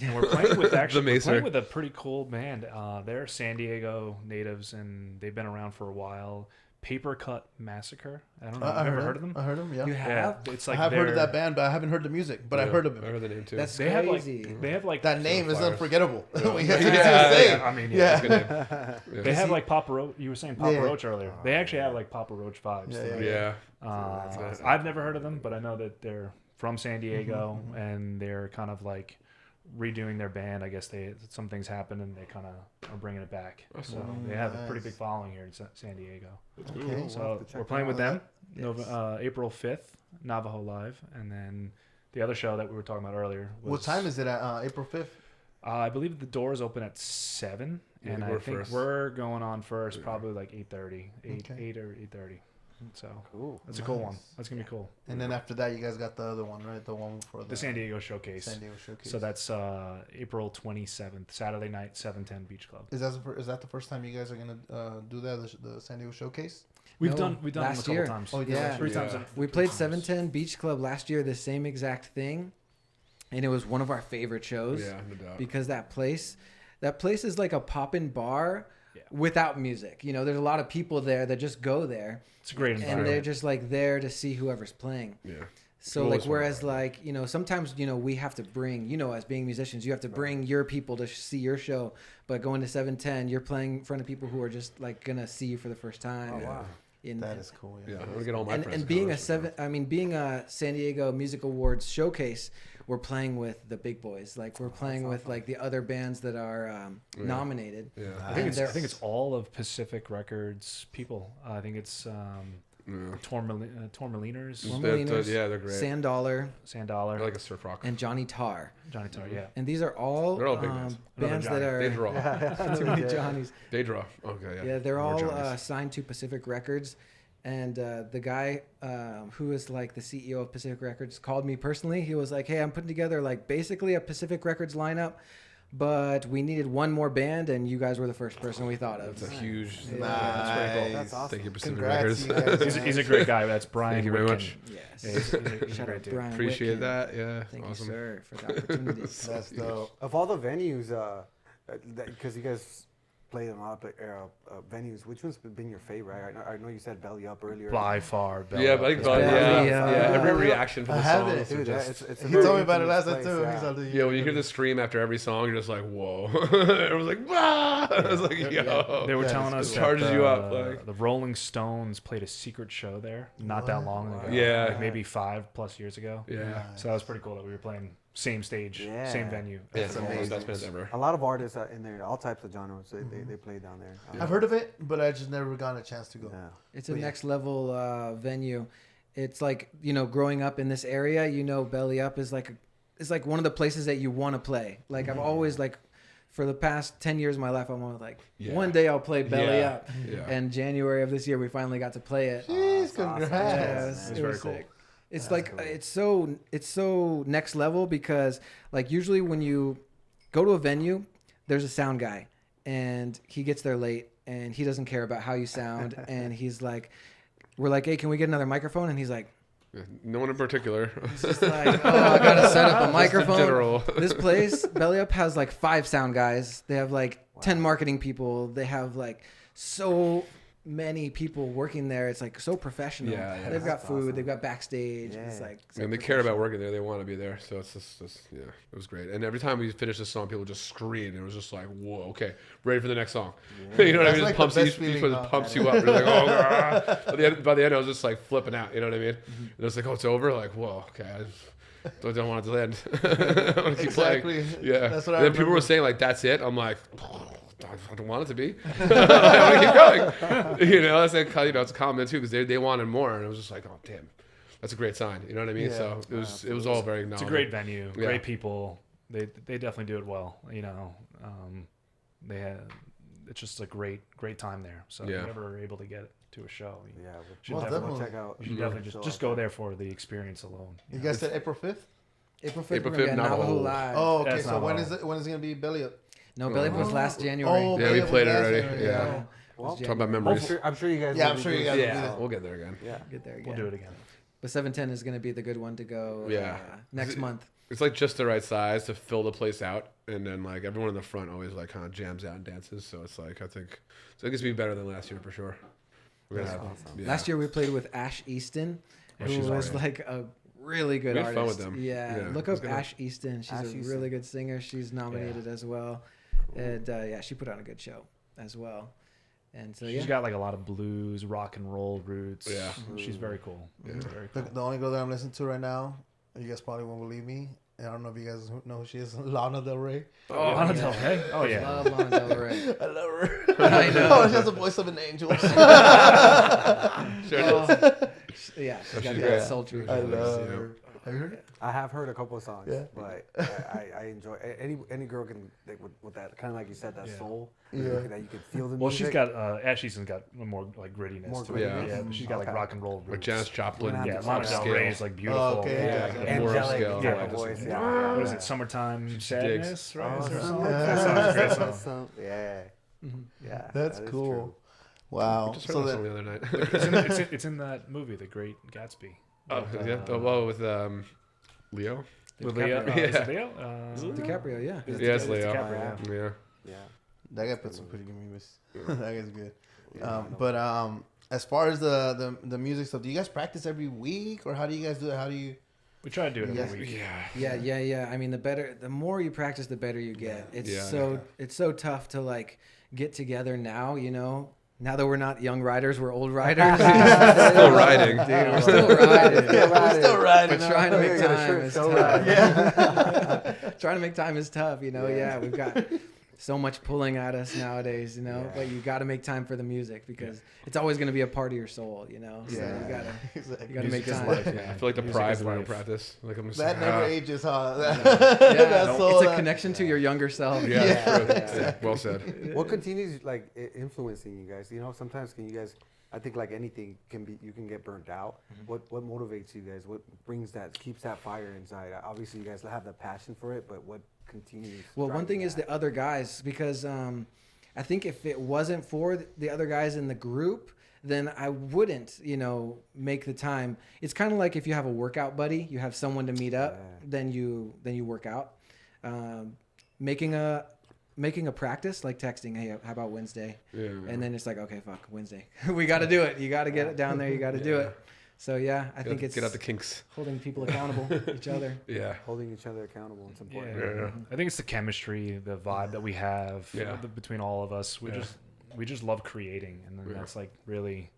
And we're playing with The we're Mesa. playing with a pretty cool band. They're San Diego natives and they've been around for a while. Paper Cut Massacre. I don't know. Have you ever heard of them? I heard them. Yeah. You have? It's I like have heard of they're- that band, but I haven't heard the music. But I Yeah, heard of I it. heard the name too. That's They have crazy. like they have like That name is flyers. unforgettable. Yeah. We have to Yeah, say yeah, it. I mean, Yeah. That's a good name. They have like Papa Roach. You were saying Papa Yeah. Roach earlier. They actually have like Papa Roach vibes. Yeah, Yeah. I've never heard of them, but I know that they're from San Diego and they're kind of like redoing their band. I guess some things happen and they kind of are bringing it back. So they have a pretty big following here in San Diego. Okay. So we're playing with them April 5th, Navajo Live, and then the other show that we were talking about earlier. What time is it at? April 5th? I believe the doors open at 7, Yeah, and we're I think first. we're going on first, Yeah. probably like 8:30, 8 Okay. 8 or 8:30. So Cool. that's a cool one. Nice. That's gonna be cool. And then after that, you guys got the other one, right? The one for The San Diego Showcase. San Diego Showcase. So that's April 27th, Saturday night, 7:10 Beach Club. Is that the first time you guys are gonna do that? The San Diego Showcase? We've No, done them a last couple year. times. Oh, you did Yeah. last three year? times. Yeah. We played 710 Beach Club last year, the same exact thing, and it was one of our favorite shows Yeah, no doubt. because that place is like a pop-in bar Yeah. without music. You know, there's a lot of people there that just go there, It's a great and environment. they're just like there to see whoever's playing. Yeah. So Cool like, as well. whereas like, you know, sometimes, you know, we have to bring, you know, as being musicians, you have to bring your people to see your show, but going to 710, you're playing in front of people who are just like gonna see you for the first time. Oh, wow. In, That is cool. Yeah, I'm gonna get all my friends. and to being come. a being a San Diego Music Awards showcase, we're playing with the big boys. Like we're playing with like the other bands that are nominated. Yeah. I think and it's all of Pacific Records people. I think it's Tourmaliners, Tourmaliners, yeah, they're great. Sandollar, Sandollar, They're like a surf rock. and Johnny Tar. Johnny Tar. Yeah. And these are all They're all big bands. bands that Johnny. are They draw. too many Johnnies. They draw. Okay. Yeah. Yeah, they're More all Johnnies. signed to Pacific Records. And the guy who is like the CEO of Pacific Records called me personally. He was like, "Hey, I'm putting together like basically a Pacific Records lineup, but we needed one more band, and you guys were the first person we thought of." That's a huge. Yeah. That's very cool. That's awesome. Thank you, Pacific Congrats, Records. you guys. He's a great guy. That's Brian. Thank you very Witkin. much. Yes. Yeah, he's a Shout great out dude. Brian. Appreciate Witkin. that. Yeah. Thank Awesome. you, sir, for the opportunity. That's dope. Of all the venues, because you guys played in a lot of venues, which one's been your favorite? I know you said Belly Up earlier. By far. Belly Yeah, Up but I think is Belly- Belly yeah, Up. yeah. Every reaction for I the have songs it. is Dude, just. it's a He very told me about it intimate last night place, too. yeah. He's all, Yeah, when you hear the scream after every song, you're just like, whoa. Everyone's like, ah! I was like, yo. They were Yeah, telling it's us cool. that Charges you up, like- the Rolling Stones played a secret show there not that long ago. Yeah. Like maybe 5+ years ago. Yeah. So that was pretty cool that we were playing same stage, Yeah. same venue. Yeah, That's it's one of the amazing. best bands ever. A lot of artists in there, all types of genres. They play down there. I've heard of it, but I just never got a chance to go. Yeah. It's a But yeah. next level venue. It's like, you know, growing up in this area, you know, Belly Up is like one of the places that you want to play. Like I've always like, for the past 10 years of my life, I'm always like, Yeah. one day I'll play Belly Yeah. Up. Yeah. And January of this year, we finally got to play it. Jeez, awesome. congrats. Yeah, It's it very was cool. sick. It's That's like cool. it's so next level because like usually when you go to a venue, there's a sound guy and he gets there late and he doesn't care about how you sound and he's like, we're like, hey, can we get another microphone? And he's like, No one in particular. it's just like, oh, I gotta set up a Just in microphone. general. This place, Belly Up, has like 5 sound guys. They have like 10 marketing people. They have like so many people working there. It's like so professional. Yeah, yeah. They've got That's food. awesome. They've got backstage. Yeah. It's like I mean, they care about working there. They want to be there. So it's just yeah, it was great. And every time we finished a song, people just screamed. It was just like, whoa, okay, ready for the next song. You know what I That's mean? like It pumps the you, best feeling, it pumps you up. You're like, oh, ah. By the end, I was just like flipping out. You know what I mean? And it was like, oh, it's over. Like, whoa, okay. I don't want it to end. I want to keep Exactly. playing. Yeah. That's what I And then people remember. were saying like, that's it. I'm like, I don't want it to be. I want to keep going. You know, that's like, it's a comment too because they wanted more, and it was just like, oh damn, that's a great sign. You know what I mean? Yeah. So it was all very It's a acknowledged. great venue, Yeah. great people. They definitely do it well. You know, they had it's just a great time there. So Yeah. if you ever are able to get to a show, you Yeah, should Well, definitely, check out. you should definitely just go there for the experience alone. You guys said April 5th? April 5th, April we're gonna be 5th, at Navajo Navajo. Live. Oh, okay. That's So not when all. is it? When is it gonna be Belly Up? No, Belly was last January. Oh, Yeah, we Belly played it was last already. January, Yeah. Well, Talk about memories. I'm sure you guys. Yeah, will I'm be sure you doing guys it. will be Yeah, there. we'll get there again. Yeah. Get there again. We'll do it again. But 710 is going to be the good one to go Yeah. next month. It's like just the right size to fill the place out, and then like everyone in the front always like kind of jams out and dances. So it's like I think it's gonna be better than last year for sure. We're gonna have, yeah. Last year we played with Ash Easton, Oh, who she's was alright. like a really good We had artist. fun with them. Yeah, Yeah, look it was up good. Ash Easton. She's Ash a Easton. really good singer. She's nominated as well, and yeah, she put on a good show as well. And so She's got like a lot of blues, rock and roll roots. Yeah. She's very cool. Yeah. Very cool. The only girl that I'm listening to right now, you guys probably won't believe me. And I don't know if you guys know who she is, Lana Del Rey. Oh, Lana Del Rey? Oh, yeah. Love Lana Del Rey. I love her. I know. Oh, she has the voice of an angel. Sure does. Yeah, she's got she's that great. sultry. I voice. love Yeah. her. Have you heard it? I have heard a couple of songs, Yeah. but I enjoy any girl can like, with that kind of like you said that Yeah. soul Yeah. that you can feel the Well, music. she's got, Ash Easton's got more like grittiness More to it. grittiness? Yeah, she's got like Okay. rock and roll Like roots. Janis Joplin. Yeah, Yeah, Lana Lana Del scale. Rey is like beautiful. okay. Yeah, Yeah. moral Angelic scale. type Yeah, of just- voice. Yeah. What is it? Summertime Sadness, right? Oh, Is there a something song? like That song's a great that. song. Yeah. Yeah. That's that is cool. true. Wow. Just heard So that song then, the other night. It's in that movie, The Great Gatsby. Oh, With, yeah. Oh, with Leo. With Leo. DiCaprio. Is it Leo? DiCaprio, yeah. Yeah, it's Leo. DiCaprio, yeah. Yeah. Yeah. that guy put some pretty good movies. That guy's good. But as far as the music stuff, do you guys practice every week, or how do you guys do it? How do you? We try to do it Yes. every week. Yeah. I mean, the more you practice, the better you get. It's Yeah. it's so tough to like get together now. You know, now that we're not young riders, we're old riders. Still riding. Dude, we're still riding. We're still riding. But trying to make Get a time shirt, is still tough. Yeah. Trying to make time is tough. You know, yeah, we've got so much pulling at us nowadays. You know, but you got to make time for the music because it's always going to be a part of your soul. You know, so Yeah. you gotta make Music is time. life, I feel like the Music pride is when I life. practice. Like I'm just That like, never ah. ages, huh? Yeah, That's so, it's a connection to your younger self. Yeah, Yeah. true. Yeah. Well said. What continues like influencing you guys? You know, sometimes can you guys? I think like anything can be, you can get burnt out. What motivates you guys? What brings that, keeps that fire inside? Obviously, you guys have the passion for it, but what continues? Well, one driving thing is that? the other guys, because I think if it wasn't for the other guys in the group, then I wouldn't, make the time. It's kind of like if you have a workout buddy, you have someone to meet up, then you work out. Making a practice, like texting, hey, how about Wednesday? Yeah. And then it's like, okay, fuck, Wednesday. We got to do it. You got to get it down there. You got to do it. So yeah, I think it's Get out the kinks. holding people accountable, each other. Yeah. holding each other accountable. It's important. Yeah. I think it's the chemistry, the vibe that we have Yeah. between all of us. We just love creating, and then Yeah. that's like really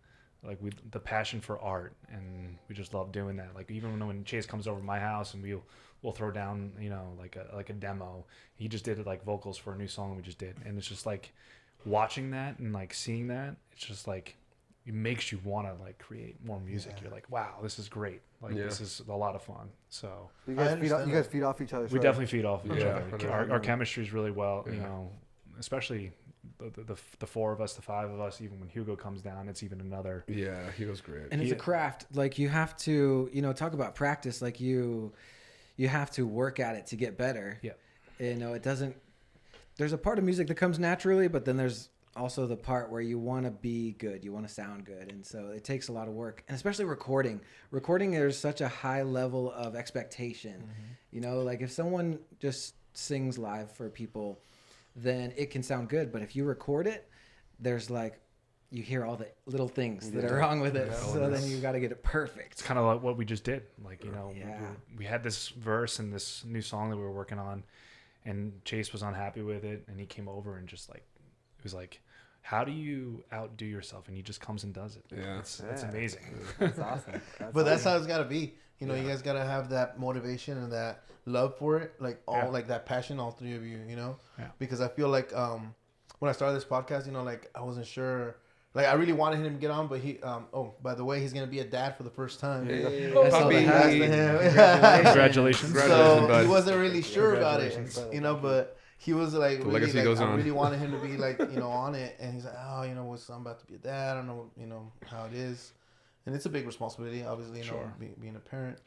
like the passion for art, and we just love doing that. Like even when Chase comes over to my house and we'll throw down like a demo. He just did like vocals for a new song we just did, and it's just like watching that and like seeing that. It's just like it makes you want to like create more music. You're like, wow, this is great. Like this is a lot of fun. So You I guys understand feed off each other. we definitely feed off each Yeah, other. 100%. Our chemistry is really well, Yeah. especially the four of us, the five of us. Even when Hugo comes down, it's even another. Yeah, he was great. And it's a craft. Like you have to, talk about practice. Like you have to work at it to get better. Yeah. It doesn't. There's a part of music that comes naturally, but then there's also the part where you want to be good, you want to sound good, and so it takes a lot of work, and especially recording. There's such a high level of expectation. Like if someone just sings live for people, then it can sound good, but if you record it, there's like you hear all the little things that are wrong with it, so then you got to get it perfect. It's kind of like what we just did. Like Yeah. we had this verse and this new song that we were working on, and Chase was unhappy with it, and he came over and just like it was like, how do you outdo yourself? And he just comes and does it. Yeah. It's amazing. That's awesome. But that's how it's got to be. You guys got to have that motivation and that love for it, like like that passion, all three of you, Yeah. Because I feel like when I started this podcast, like I wasn't sure. Like I really wanted him to get on, but he by the way, he's going to be a dad for the first time. I saw puppy. the hat. Congratulations. So bud. he wasn't really sure about it, Congratulations. but he was like, really, legacy like goes I on. really wanted him to be like, on it, and he's like, oh, I'm about to be a dad. I don't know, how it is, and it's a big responsibility, obviously, Sure. being a parent.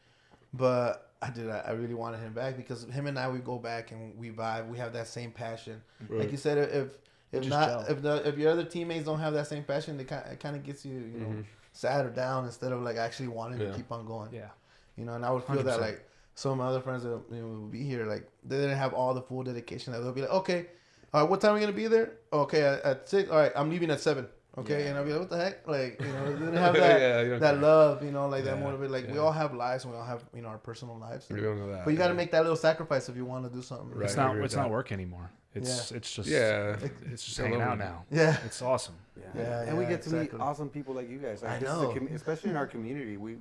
But I really wanted him back because him and I, we go back and we vibe. We have that same passion. Right. Like you said, if Just not, gel. if your other teammates don't have that same passion, it kind of gets you, you know, sad or down instead of like actually wanting to keep on going. Yeah. You know, and I would feel that 100%. like some of my other friends that will be here, like they didn't have all the full dedication. That they'll be like, okay, all right, what time are we gonna be there? Okay, at 6. All right, I'm leaving at 7. Okay, and I'll be like, what the heck? Like, you know, they didn't have that you don't that care. love, you know, like that Yeah, motivate. Like we all have lives and we all have, you know, our personal lives. We don't know that. But you got to make that little sacrifice if you want to do something. Right. It's I not agree with it's not that. work anymore. It's just Yeah. it's just I hanging love out it. now. Yeah. It's awesome. Yeah, and we get to meet awesome people like you guys. Like, I this is know. especially in our community. We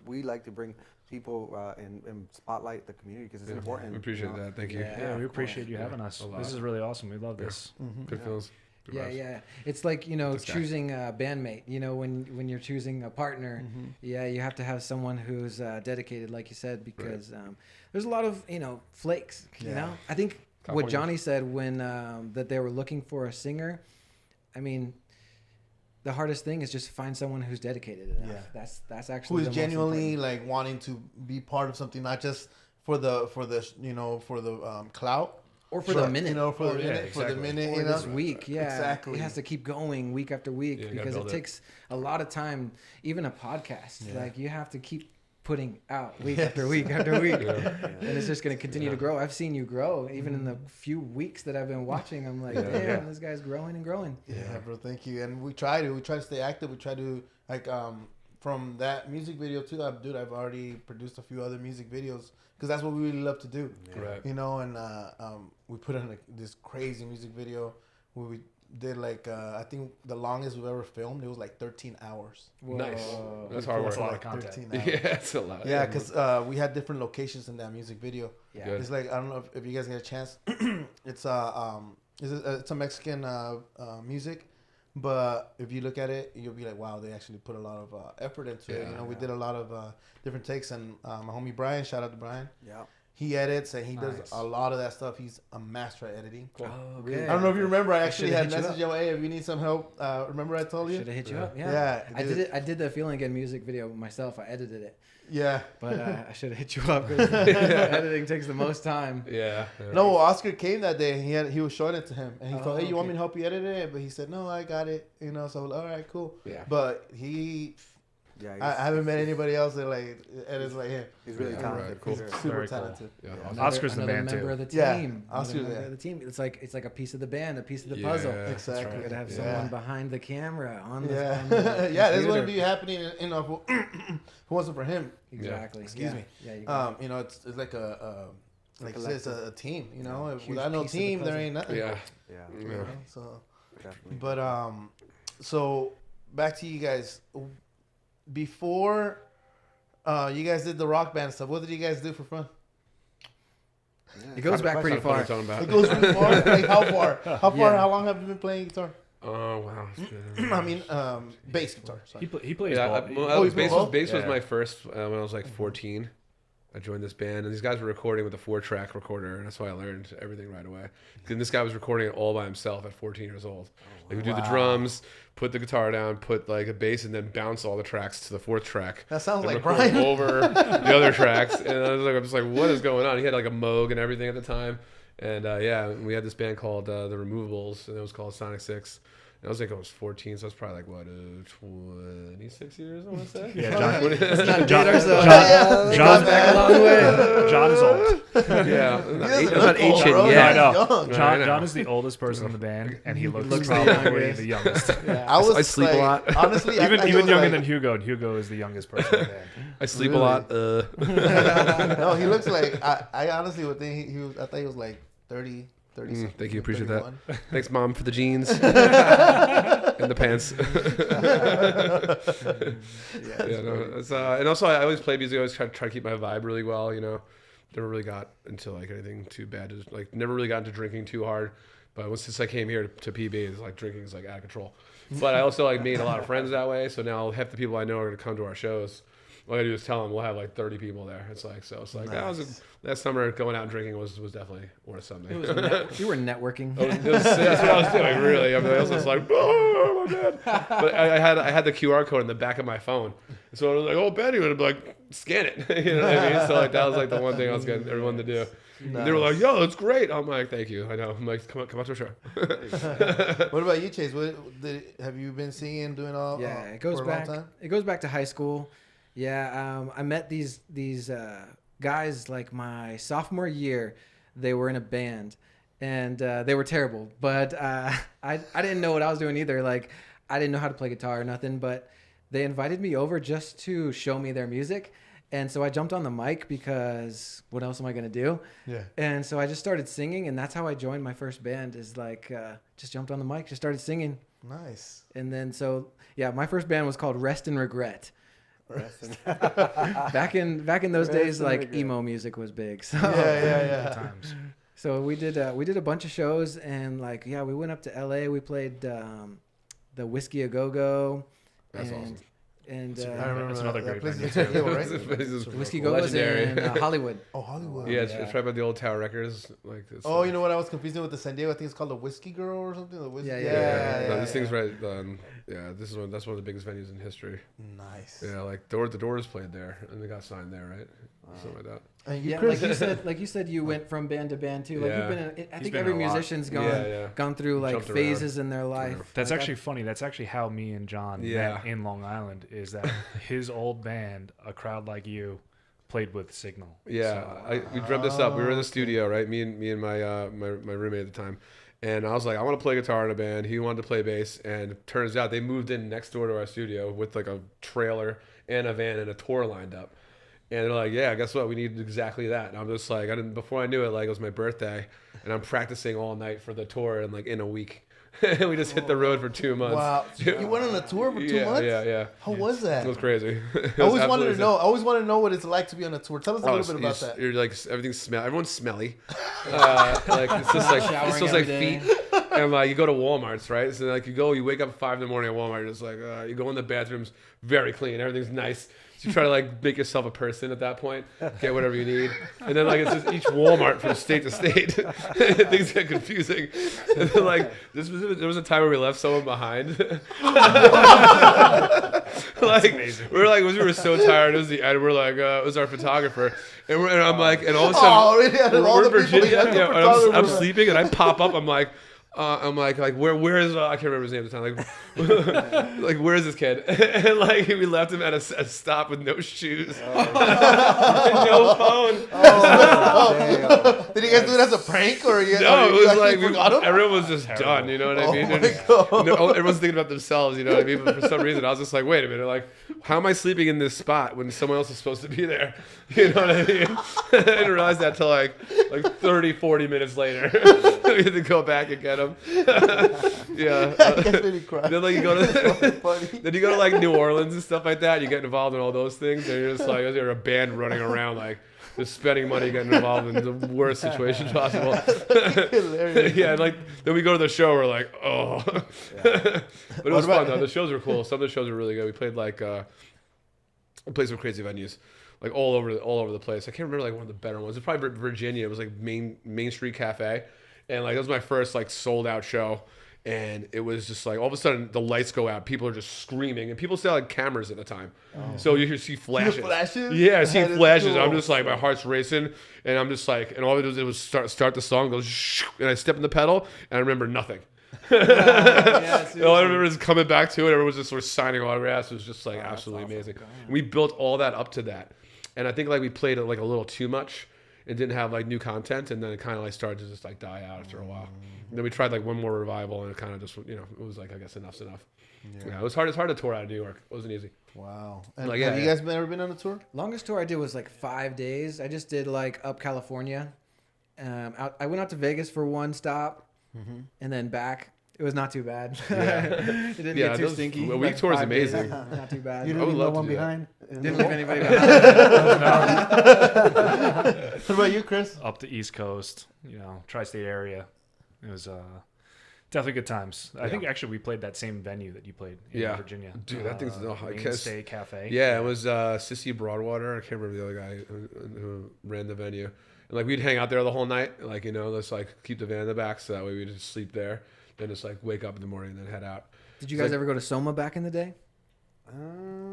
we like to bring people and spotlight the community because it's important. We appreciate you know? that. Thank you. Yeah, we appreciate you having us. a lot. This is really awesome. We love this. Good feels. Good Yeah, vibes. yeah. It's like, you know, This guy. choosing a bandmate. You know, when you're choosing a partner, yeah, you have to have someone who's dedicated, like you said, because there's a lot of, you know, flakes. You Yeah. know, I think Top what pointers. Johnny said when that they were looking for a singer. I mean, the hardest thing is just to find someone who's dedicated enough. Yeah. That's Who actually is the most genuinely important. like wanting to be part of something, not just for the you know, for the clout. or for Sure, the minute. you know, for the yeah, minute, for the exactly. minute, or you know. this week, yeah, Exactly. It has to keep going week after week Yeah, you gotta because it build it. takes a lot of time. Even a podcast, Yeah. like you have to keep putting out week after week after week, Yeah. and it's just going to continue to grow. I've seen you grow, even in the few weeks that I've been watching. I'm like, damn, this guy's growing and growing. Yeah, bro, thank you. And we try to stay active. We try to like from that music video too. Dude, I've already produced a few other music videos because that's what we really love to do. Right. You know, and we put in this crazy music video where we did like I think the longest we've ever filmed. It was like 13 hours. Nice. Whoa. That's We hard filmed work. for, lot like of content. 13 hours. Yeah, it's a lot. Yeah, because we had different locations in that music video. Yeah. Good. It's like I don't know if you guys get a chance. It's it's a Mexican music, but if you look at it, you'll be like, wow, they actually put a lot of effort into it. You know, we did a lot of different takes, and my homie Brian, shout out to Brian. Yeah. He edits and he Nice. does a lot of that stuff. He's a master at editing. Oh, I don't know if you remember. I actually should've had hit you messaged you. Hey, if you need some help, remember I told you? Should have hit you up. Yeah. Yeah, I did it. I did the Feeling Again music video myself. I edited it, Yeah. but I should have hit you up. 'Cause editing takes the most time. Yeah. No, well, Oscar came that day. He was showing it to him, and he thought, "Hey, you want me to help you edit it?" But he said, "No, I got it." You know, so I was like, all right, cool. Yeah. But he, Yeah. I haven't met anybody else that like edits like him. He's really Yeah, talented. right, cool. for sure. Super Very cool. talented. Yeah. Yeah, Awesome. Oscar's the another man, member too. of the team. Yeah, Another Oscar's member there. of the team. It's like a pice of the band, a piece of the Yeah, puzzle. that's Exactly. You gotta have Yeah. someone behind the camera on the Yeah, on the yeah. This computer. wouldn't be happening. You know, if it wasn't for him. Exactly. Excuse Yeah. me. Yeah. You got You know, it's like like collective. it's a team. You know, Huge without no piece of the team, there puzzle. ain't nothing. Yeah. Yeah. You Yeah. know, so, Definitely. but so back to you guys. Before you guys did the rock band stuff, what did you guys do for fun? Yeah. It goes back pretty That's what I'm far. talking about. It goes pretty far. Like how far? How far? Yeah. How long have you been playing guitar? Oh wow. It's been- I mean, bass guitar. Sorry. He plays Yeah, ball. Oh, he's bass ball? was Yeah. my first when I was like 14. I joined this band, and these guys were recording with a 4-track recorder, and that's why I learned everything right away. And this guy was recording it all by himself at 14 years old. Like, we do the drums, put the guitar down, put like a bass, and then bounce all the tracks to the 4th track. That sounds and like record Brian. over the other tracks. And I'm just like, what is going on? He had like a Moog and everything at the time. And yeah, we had this band called The Removables, and it was called Sonic 6. And I was like, I was 14, so I was probably like, what, 26 years, I want to say? Yeah, John. Let's not date ourselves. Yeah, John- back a long way. John is old. Yeah. He Not doesn't eight- look not old, ancient bro. yet. I know. He's young. I John, know. John is the oldest person in the band, and he looks Looks the probably youngest. the youngest. I was I sleep a like, lot. Honestly, I even thought he even was younger like- than Hugo, and Hugo is the youngest person in the band. I sleep Really? a lot. No, he looks like I honestly would think he was. I thought he was like 30 something. Thank you, appreciate 31. that. Thanks, Mom, for the jeans and the pants. Yeah, no, it's, and also I always play music. I always try to keep my vibe really well. You know, never really got into like anything too bad. Like never really got into drinking too hard. But since I came here to PB, it's like drinking is like out of control. But I also like made a lot of friends that way. So now half the people I know are gonna come to our shows. All I gotta do is tell them we'll have like 30 people there. It's like that summer going out and drinking was definitely worth something. You were networking. That's what I was doing, really. I was just like, oh my god. But I had the QR code in the back of my phone, So I was like, oh, Benny would be like, scan it. You know what I mean? So like that was like the one thing I was getting everyone to do. Nice. They were like, yo, that's great. I'm like, thank you. I know. I'm like, come out to a show. What about you, Chase? Have you been singing, doing all? Yeah, it goes back. It goes back to high school. Yeah, I met these guys like my sophomore year. They were in a band, and they were terrible. But I didn't know what I was doing either. Like I didn't know how to play guitar or nothing. But they invited me over just to show me their music. And so I jumped on the mic because what else am I going to do? Yeah. And so I just started singing, and that's how I joined my first band is like just jumped on the mic, just started singing. Nice. And then my first band was called Rest and Regret. back in those days, like emo music was big. So yeah. Times. So we did a bunch of shows, and like we went up to LA. We played the Whiskey A Go Go. That's awesome. And I remember that's another great place venue too. Right? Whiskey Go Go's in Hollywood. Oh, Hollywood. Yeah, it's right by the old Tower Records. Like this. Oh, you know what? I was confusing with the San Diego. I think it's called the Whiskey Girl or something. The Whiskey. Yeah. No, this thing's right. That's one of the biggest venues in history. Nice. Yeah, like the Doors played there, and they got signed there, right? Something like that. And Chris, like you said, you went from band to band too. Like you've been, I think every musician's gone through like Jumped phases in their life. That's actually funny. That's actually how me and John met in Long Island. Is that his old band, A Crowd Like You, played with Signal. Yeah, So, we dreamt this up. We were in the studio, right? Me and my roommate at the time. And I was like, I want to play guitar in a band. He wanted to play bass. And it turns out they moved in next door to our studio with like a trailer and a van and a tour lined up. And they're like, yeah, guess what? We need exactly that. And I'm just like, before I knew it, like it was my birthday. And I'm practicing all night for the tour and like in a week. We just hit the road for 2 months. Wow. You went on a tour for 2 months? Yeah. How was that? It was crazy. I always wanted to know. I always want to know what it's like to be on a tour. Tell us a little bit about that. You're like, everyone's smelly. Like it's just like, it smells like feet. And like you go to Walmart's, right? So like you wake up at 5 in the morning at Walmart. You're just like, you go in the bathrooms, very clean. Everything's nice. So you try to like make yourself a person at that point, get whatever you need, and then like it's just each Walmart from state to state. Things get confusing. And then like there was a time where we left someone behind. Like we were so tired. It was the end. We're like it was our photographer, and I'm like, and all of a sudden we're in Virginia. And I'm sleeping, and I pop up. I'm like, where is I can't remember his name at the time. Like where is this kid? And like we left him at a stop with no shoes, no phone. Did you guys do it as a prank or you? No, it was like forgot him? everyone was just done. You know what I mean? Everyone's thinking about themselves. You know what I mean? But for some reason, I was just like, wait a minute, like how am I sleeping in this spot when someone else is supposed to be there? You know what I mean? I didn't realize that till like 30, 40 minutes later. We had to go back and get him. Yeah. Then like you go to like New Orleans and stuff like that. You get involved in all those things, and you're just like you're a band running around like just spending money, getting involved in the worst situation possible. Yeah, and like then we go to the show, we're like, oh. But it was fun though. The shows were cool. Some of the shows were really good. We played like we played some crazy venues. Like all over the place. I can't remember like one of the better ones. It's probably Virginia. It was like Main Street Cafe, and like that was my first like sold out show. And it was just like all of a sudden the lights go out, people are just screaming, and people still had cameras at the time, so you see flashes. Yeah, I see flashes. Cool. I'm just like my heart's racing, and I'm just like, and all it was start the song, goes, and I step in the pedal, and I remember nothing. All I remember is coming back to it. Everyone was just sort of signing autographs. It was just like absolutely amazing. We built all that up to that. And I think like we played it like a little too much and didn't have like new content, and then it kind of like started to just like die out after a while. And then we tried like one more revival, and it kind of just it was like I guess enough's enough. Yeah, it was hard. It's hard to tour out of New York. It wasn't easy. Wow. And like, have you guys ever been on a tour? Longest tour I did was like 5 days. I just did like up California. I went out to Vegas for one stop, and then back. It was not too bad. It didn't get too stinky. A week tour is amazing. Not too bad. You didn't leave no one behind? Didn't leave anybody behind. What about you, Chris? Up the East Coast, tri-state area. It was definitely good times. I think actually we played that same venue that you played in Virginia. Dude, that thing's Mainstay Cafe. Yeah, it was Sissy Broadwater. I can't remember the other guy who ran the venue. And like we'd hang out there the whole night. Like let's like keep the van in the back so that way we'd just sleep there. Then just like wake up in the morning and then head out. Did you guys ever go to Soma back in the day?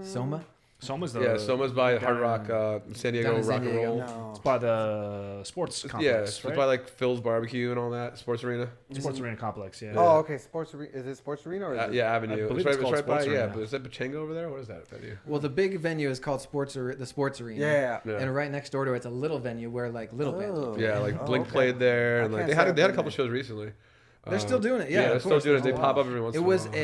Soma? Soma's Soma's by Hard down Rock, San Diego down in San Rock and Diego. Roll. No. It's by the sports complex. Yeah, it's right? by like Phil's Barbecue and all that sports arena. Sports Arena complex. Yeah. Oh, okay. Sports Arena. Is it Sports Arena or is it? Yeah, Avenue. believe It's it's called right by. Sports Yeah, Arena. but is that Pachengo over there? What is that venue? Well, the big venue is called the Sports Arena. Yeah. Yeah. And right next door to it's a little venue where like little bands. Oh. would Yeah, play. like Oh, Blink okay. played there, I and like can't they say had I've a been couple there. shows recently. They're still doing it. Yeah, they're of still course. doing it. They Oh, pop wow. up every once It in a was while.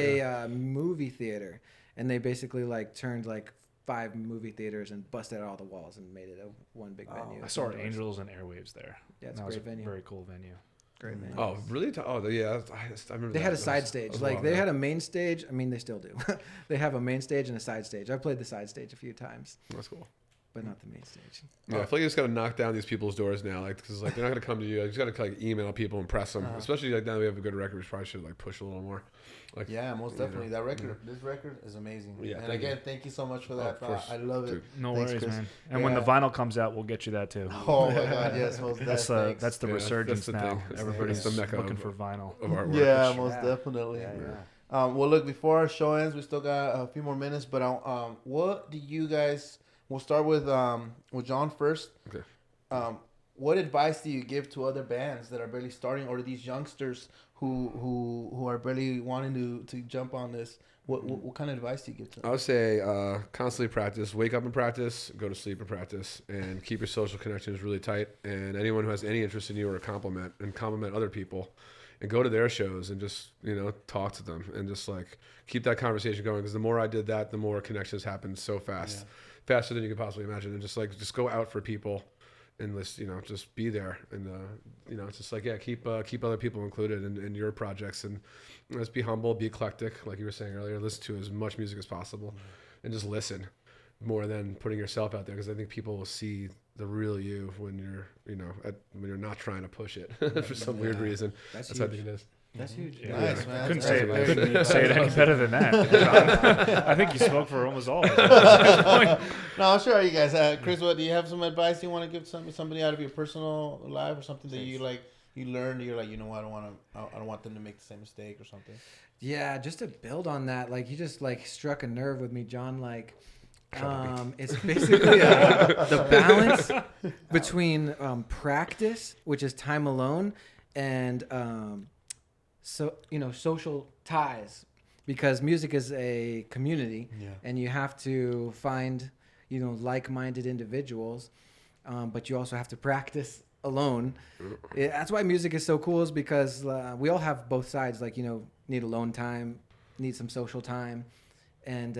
a movie theater, and they basically like turned like 5 movie theaters and busted out all the walls and made it one big venue. I saw Indoors. Angels and Airwaves there. Yeah, it's a That was great venue. Very cool venue. Great venue. Oh, really? Oh, yeah. I remember. They that. had a That side was- stage. that was Like wild, they yeah. had a main stage. I mean, they still do. They have a main stage and a side stage. I played the side stage a few times, That's cool. but not the main stage. Yeah, I feel like you just gotta knock down these people's doors now, like because like they're not gonna come to you. You just gotta like email people and press them. Especially like now that we have a good record, we probably should like push a little more. Like Yeah, most you know, definitely. That record, this record is amazing. Yeah, and thank again, thank you so much for Oh, that. of course. I love it. Dude. No Thanks, worries, Chris. man. And when the Yeah. vinyl comes out, we'll get you that too. Oh my God, yes, most That's definitely. that's the Yeah, resurgence that's the now. thing. That's Everybody's the mecca looking of- for vinyl. of artwork. Yeah, sure. most Yeah. definitely. Yeah. Well, look, before our show ends, we still got a few more minutes. But what do you guys? We'll start with John first. Okay. What advice do you give to other bands that are barely starting, or these youngsters who are barely wanting to jump on this? What kind of advice do you give to them? I would say constantly practice. Wake up and practice. Go to sleep and practice. And keep your social connections really tight. And anyone who has any interest in you or compliment other people, and go to their shows and just talk to them and just like keep that conversation going. Because the more I did that, the more connections happened so fast, faster than you could possibly imagine. And just go out for people. And just be there, and it's just like keep other people included in your projects, and just be humble, be eclectic, like you were saying earlier. Listen to as much music as possible, and just listen more than putting yourself out there, because I think people will see the real you when you're when you're not trying to push it for some weird reason. That's how I think it is. That's huge. Yeah. Nice, man. Couldn't That's say great. couldn't say it any better than that. John. I think you spoke for almost all of it. No, I'm sure you guys. Chris, what do you have some advice you want to give somebody out of your personal life, or something that you learned? You're like, I don't want them to make the same mistake or something. Yeah, just to build on that, like you just like struck a nerve with me, John. Like, it's basically the balance between practice, which is time alone, and social ties, because music is a community, and you have to find like-minded individuals, but you also have to practice alone. That's why music is so cool, is because we all have both sides. Like need alone time, need some social time, and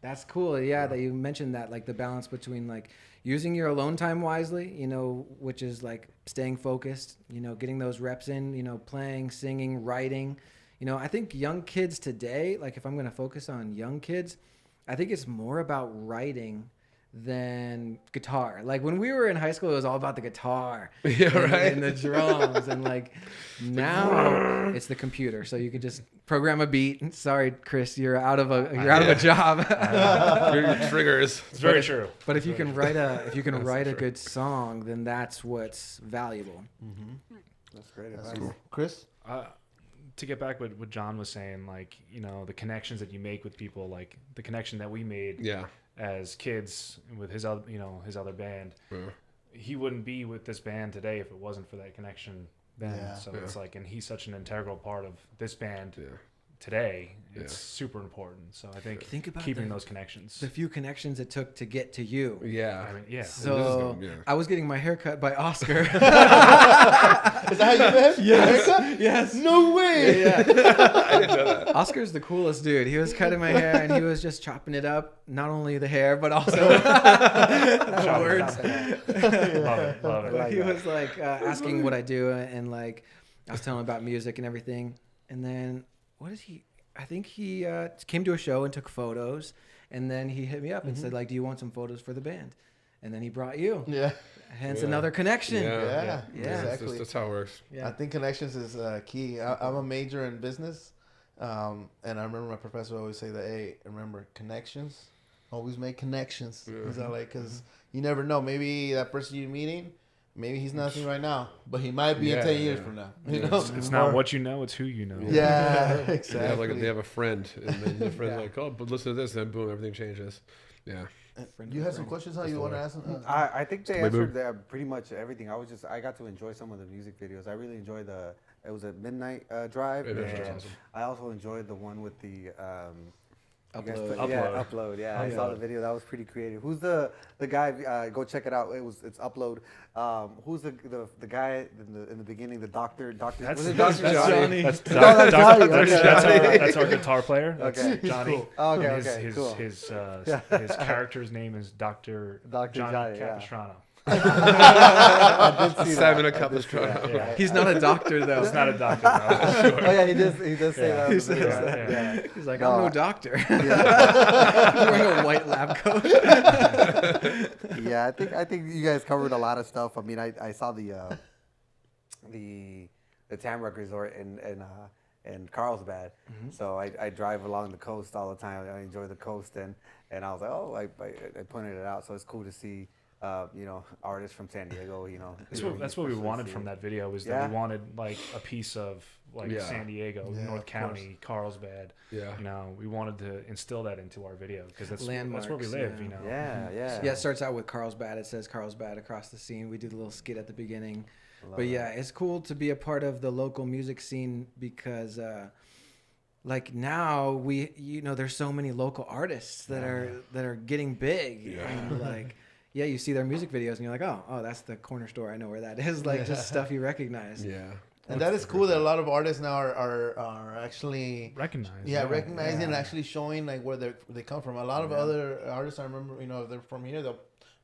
that's cool. That you mentioned that, like the balance between like using your alone time wisely, which is like staying focused, getting those reps in, playing, singing, writing. I think young kids today, like if I'm going to focus on young kids, I think it's more about writing than guitar. Like when we were in high school, it was all about the guitar and the drums, and like now it's the computer. So you can just program a beat. Sorry, Chris, you're out of a job. Your triggers. It's very true. But if you can write a good song, then that's what's valuable. That's great That's advice. cool. Chris? To get back what John was saying, like the connections that you make with people, like the connection that we made as kids with his other band, he wouldn't be with this band today if it wasn't for that connection then. So it's like, and he's such an integral part of this band today. It's super important. So I think about keeping those connections. The few connections it took to get to you. I mean, yeah. So I was getting my hair cut by Oscar. Is that how you met? Yes. Yes. No way. Yeah. I didn't know that. Oscar's the coolest dude. He was cutting my hair and he was just chopping it up. Not only the hair, but also the words. Love it. But he was like asking what I do, and like I was telling him about music and everything. And then I think he came to a show and took photos, and then he hit me up and said like, do you want some photos for the band? And then he brought you. Yeah. Hence another connection. Yeah. Exactly. That's how it works. Yeah. I think connections is key. I'm a major in business, and I remember my professor would always say that, hey, remember, connections, always make connections. He's like, because you never know, maybe that person you're meeting maybe he's nothing right now, but he might be in 10 years from now. You know? It's not what you know, it's who you know. Yeah, exactly. They have a friend, and then the friend's like, oh, but listen to this, and then boom, everything changes. Yeah. You had some questions? How you want to ask them? I think they answered pretty much everything. I got to enjoy some of the music videos. I really enjoyed it was a Midnight Drive. Midnight Drive. I also enjoyed the one with the Upload. Yeah, Upload. Yeah, I saw the video. That was pretty creative. Who's the guy? Go check it out. It's Upload. Who's the guy in the beginning? The doctor. That's, was it that's Dr. Johnny. That's Johnny. That's our guitar player. That's Okay. Johnny. Cool. Oh, okay. His, Cool. his character's name is Dr. Johnny Capistrano. I did see Simon that. Capistrano. Yeah. He's not a doctor though. He's not a doctor. No. Oh yeah, he does say that. He says Yeah. that. He's like, I'm no doctor. Yeah. He's wearing a white lab coat. Yeah, I think you guys covered a lot of stuff. I mean, I saw the Tamrock Resort in Carlsbad. So I drive along the coast all the time. I enjoy the coast, and I was like, oh, I pointed it out. So it's cool to see, artists from San Diego. That's what we wanted from that video, was that we wanted like a piece of San Diego, North County, Carlsbad. Yeah. We wanted to instill that into our video because that's where we Landmarks, live. Yeah. Yeah, it starts out with Carlsbad. It says Carlsbad across the scene. We do the little skit at the beginning. But yeah, it's cool to be a part of the local music scene because now there's so many local artists that are getting big. Yeah. And you see their music videos and you're like, oh, that's the corner store. I know where that is. Just stuff you recognize. Yeah. And that is cool that a lot of artists now are actually recognized. Yeah, recognizing and actually showing where they come from. A lot of other artists, I remember, if they're from here, they'll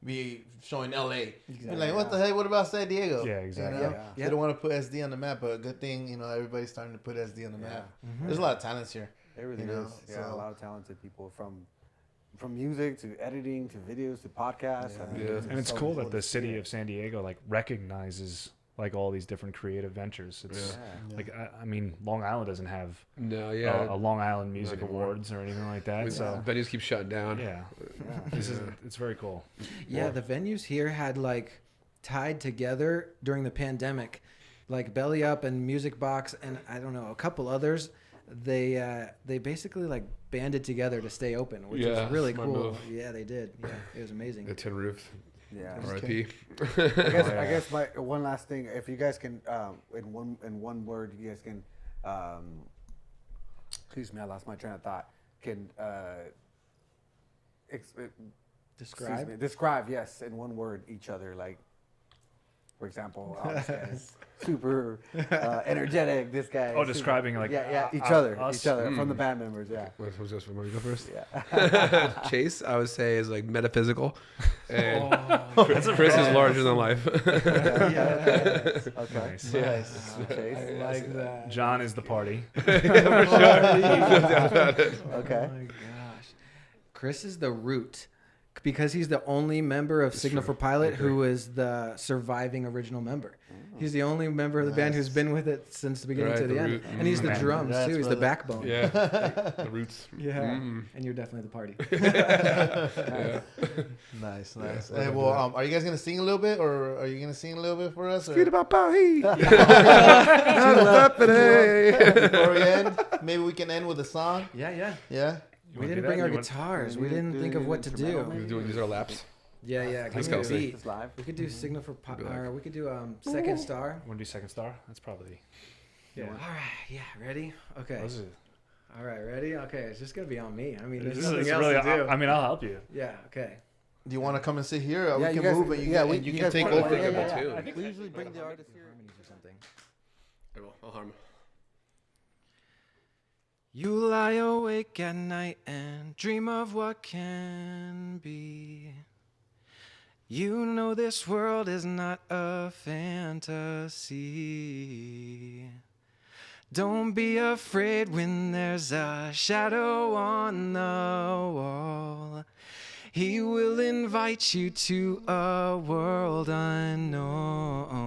be showing LA. Exactly. Be like, what the heck? What about San Diego? Yeah, exactly. They don't want to put SD on the map, but a good thing, everybody's starting to put SD on the map. Mm-hmm. There's a lot of talents here. There really is. Yeah, a lot of talented people from music to editing to videos to podcasts. Yeah. And it's cool that the city of San Diego recognizes all these different creative ventures. It's I mean, Long Island doesn't have a Long Island Music Awards or anything like that. So venues keep shutting down. It's very cool. Yeah, the venues here had tied together during the pandemic, Belly Up and Music Box and I don't know, a couple others. They basically banded together to stay open, which was really cool. Move. Yeah, they did. Yeah, it was amazing. The tin roofs. Yeah. R.I.P. I guess my one last thing, if you guys can, in one word, you guys can, excuse me, I lost my train of thought. Can describe, yes, in one word, each other. For example, this guy is super energetic. This guy. Oh, describing each other from the band members. Yeah. Who's this? Want me to go first? Yeah. Chase, I would say, is metaphysical, and Chris is larger than life. Okay. Nice. Yes. Chase. I like that. John is the party. Okay. Oh my gosh, Chris is the root. Because he's the only member of Signal for Pilot who is the surviving original member. He's the only member of the band who's been with it since the beginning to the end. And he's the drums too. He's the backbone. Yeah, the roots. Yeah, and you're definitely the party. Nice. Hey, well, are you guys gonna sing a little bit, or are you gonna sing a little bit for us? Before we end, maybe we can end with a song. Yeah. We didn't do bring that? our guitars. We didn't think of what to do. These are laps. Yeah. Let's go. We could do Signal for Pilot. We could do Second Star. Want to do Second Star? That's probably. Yeah. All right. Yeah. Ready? Okay. This is, All right. Ready? Okay. It's just gonna be on me. I mean, there's this nothing is else really. to do. I mean, I'll help you. Yeah. Okay. Do you want to come and sit here? Or Yeah, we you can guys- move, and you can guys take put it over. like- too. We usually bring the artist here. Harmonies or something. I'll harm. You lie awake at night and dream of what can be. You know this world is not a fantasy. Don't be afraid when there's a shadow on the wall. He will invite you to a world unknown.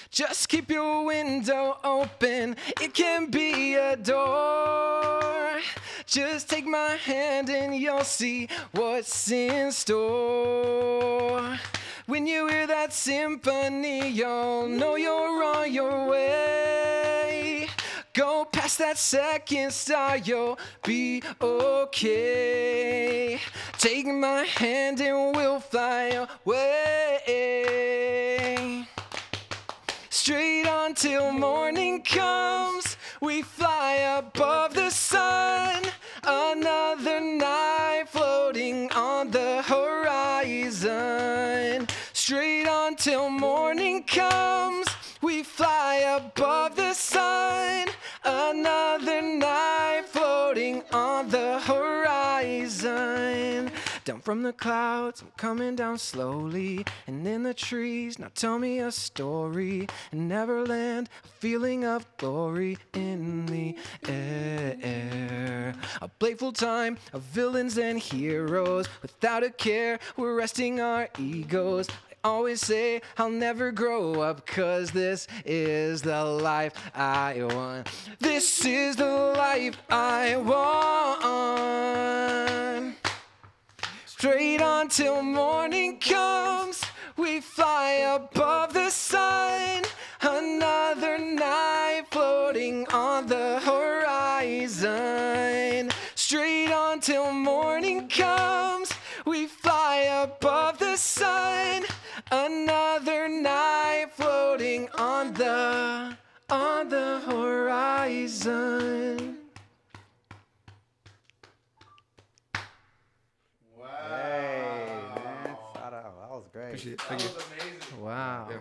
Just keep your window open, it can be a door. Just take my hand and you'll see what's in store. When you hear that symphony, you'll know you're on your way. Go past that second star, you'll be okay. Take my hand and we'll fly away. Straight on till morning comes, we fly above the sun. Another night floating on the horizon. Straight on till morning comes, we fly above the sun. Another night floating on the horizon. Down from the clouds, I'm coming down slowly. And in the trees, now tell me a story. In Neverland, a feeling of glory in the air. A playful time of villains and heroes. Without a care, we're resting our egos. I always say I'll never grow up, 'cause this is the life I want. This is the life I want. Straight on till morning comes, we fly above the sun. Another night floating on the horizon. Straight on till morning comes, we fly above the sun. Another night floating on the horizon. That was great. Appreciate it. Thank you. Wow. Yeah.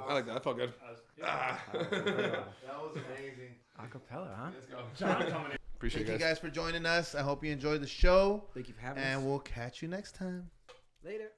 I like that. I felt good. That was amazing. Acapella, huh? Let's go. Thank Appreciate you guys. guys for joining us. I hope you enjoyed the show. Thank you for having us. And we'll catch you next time. Later.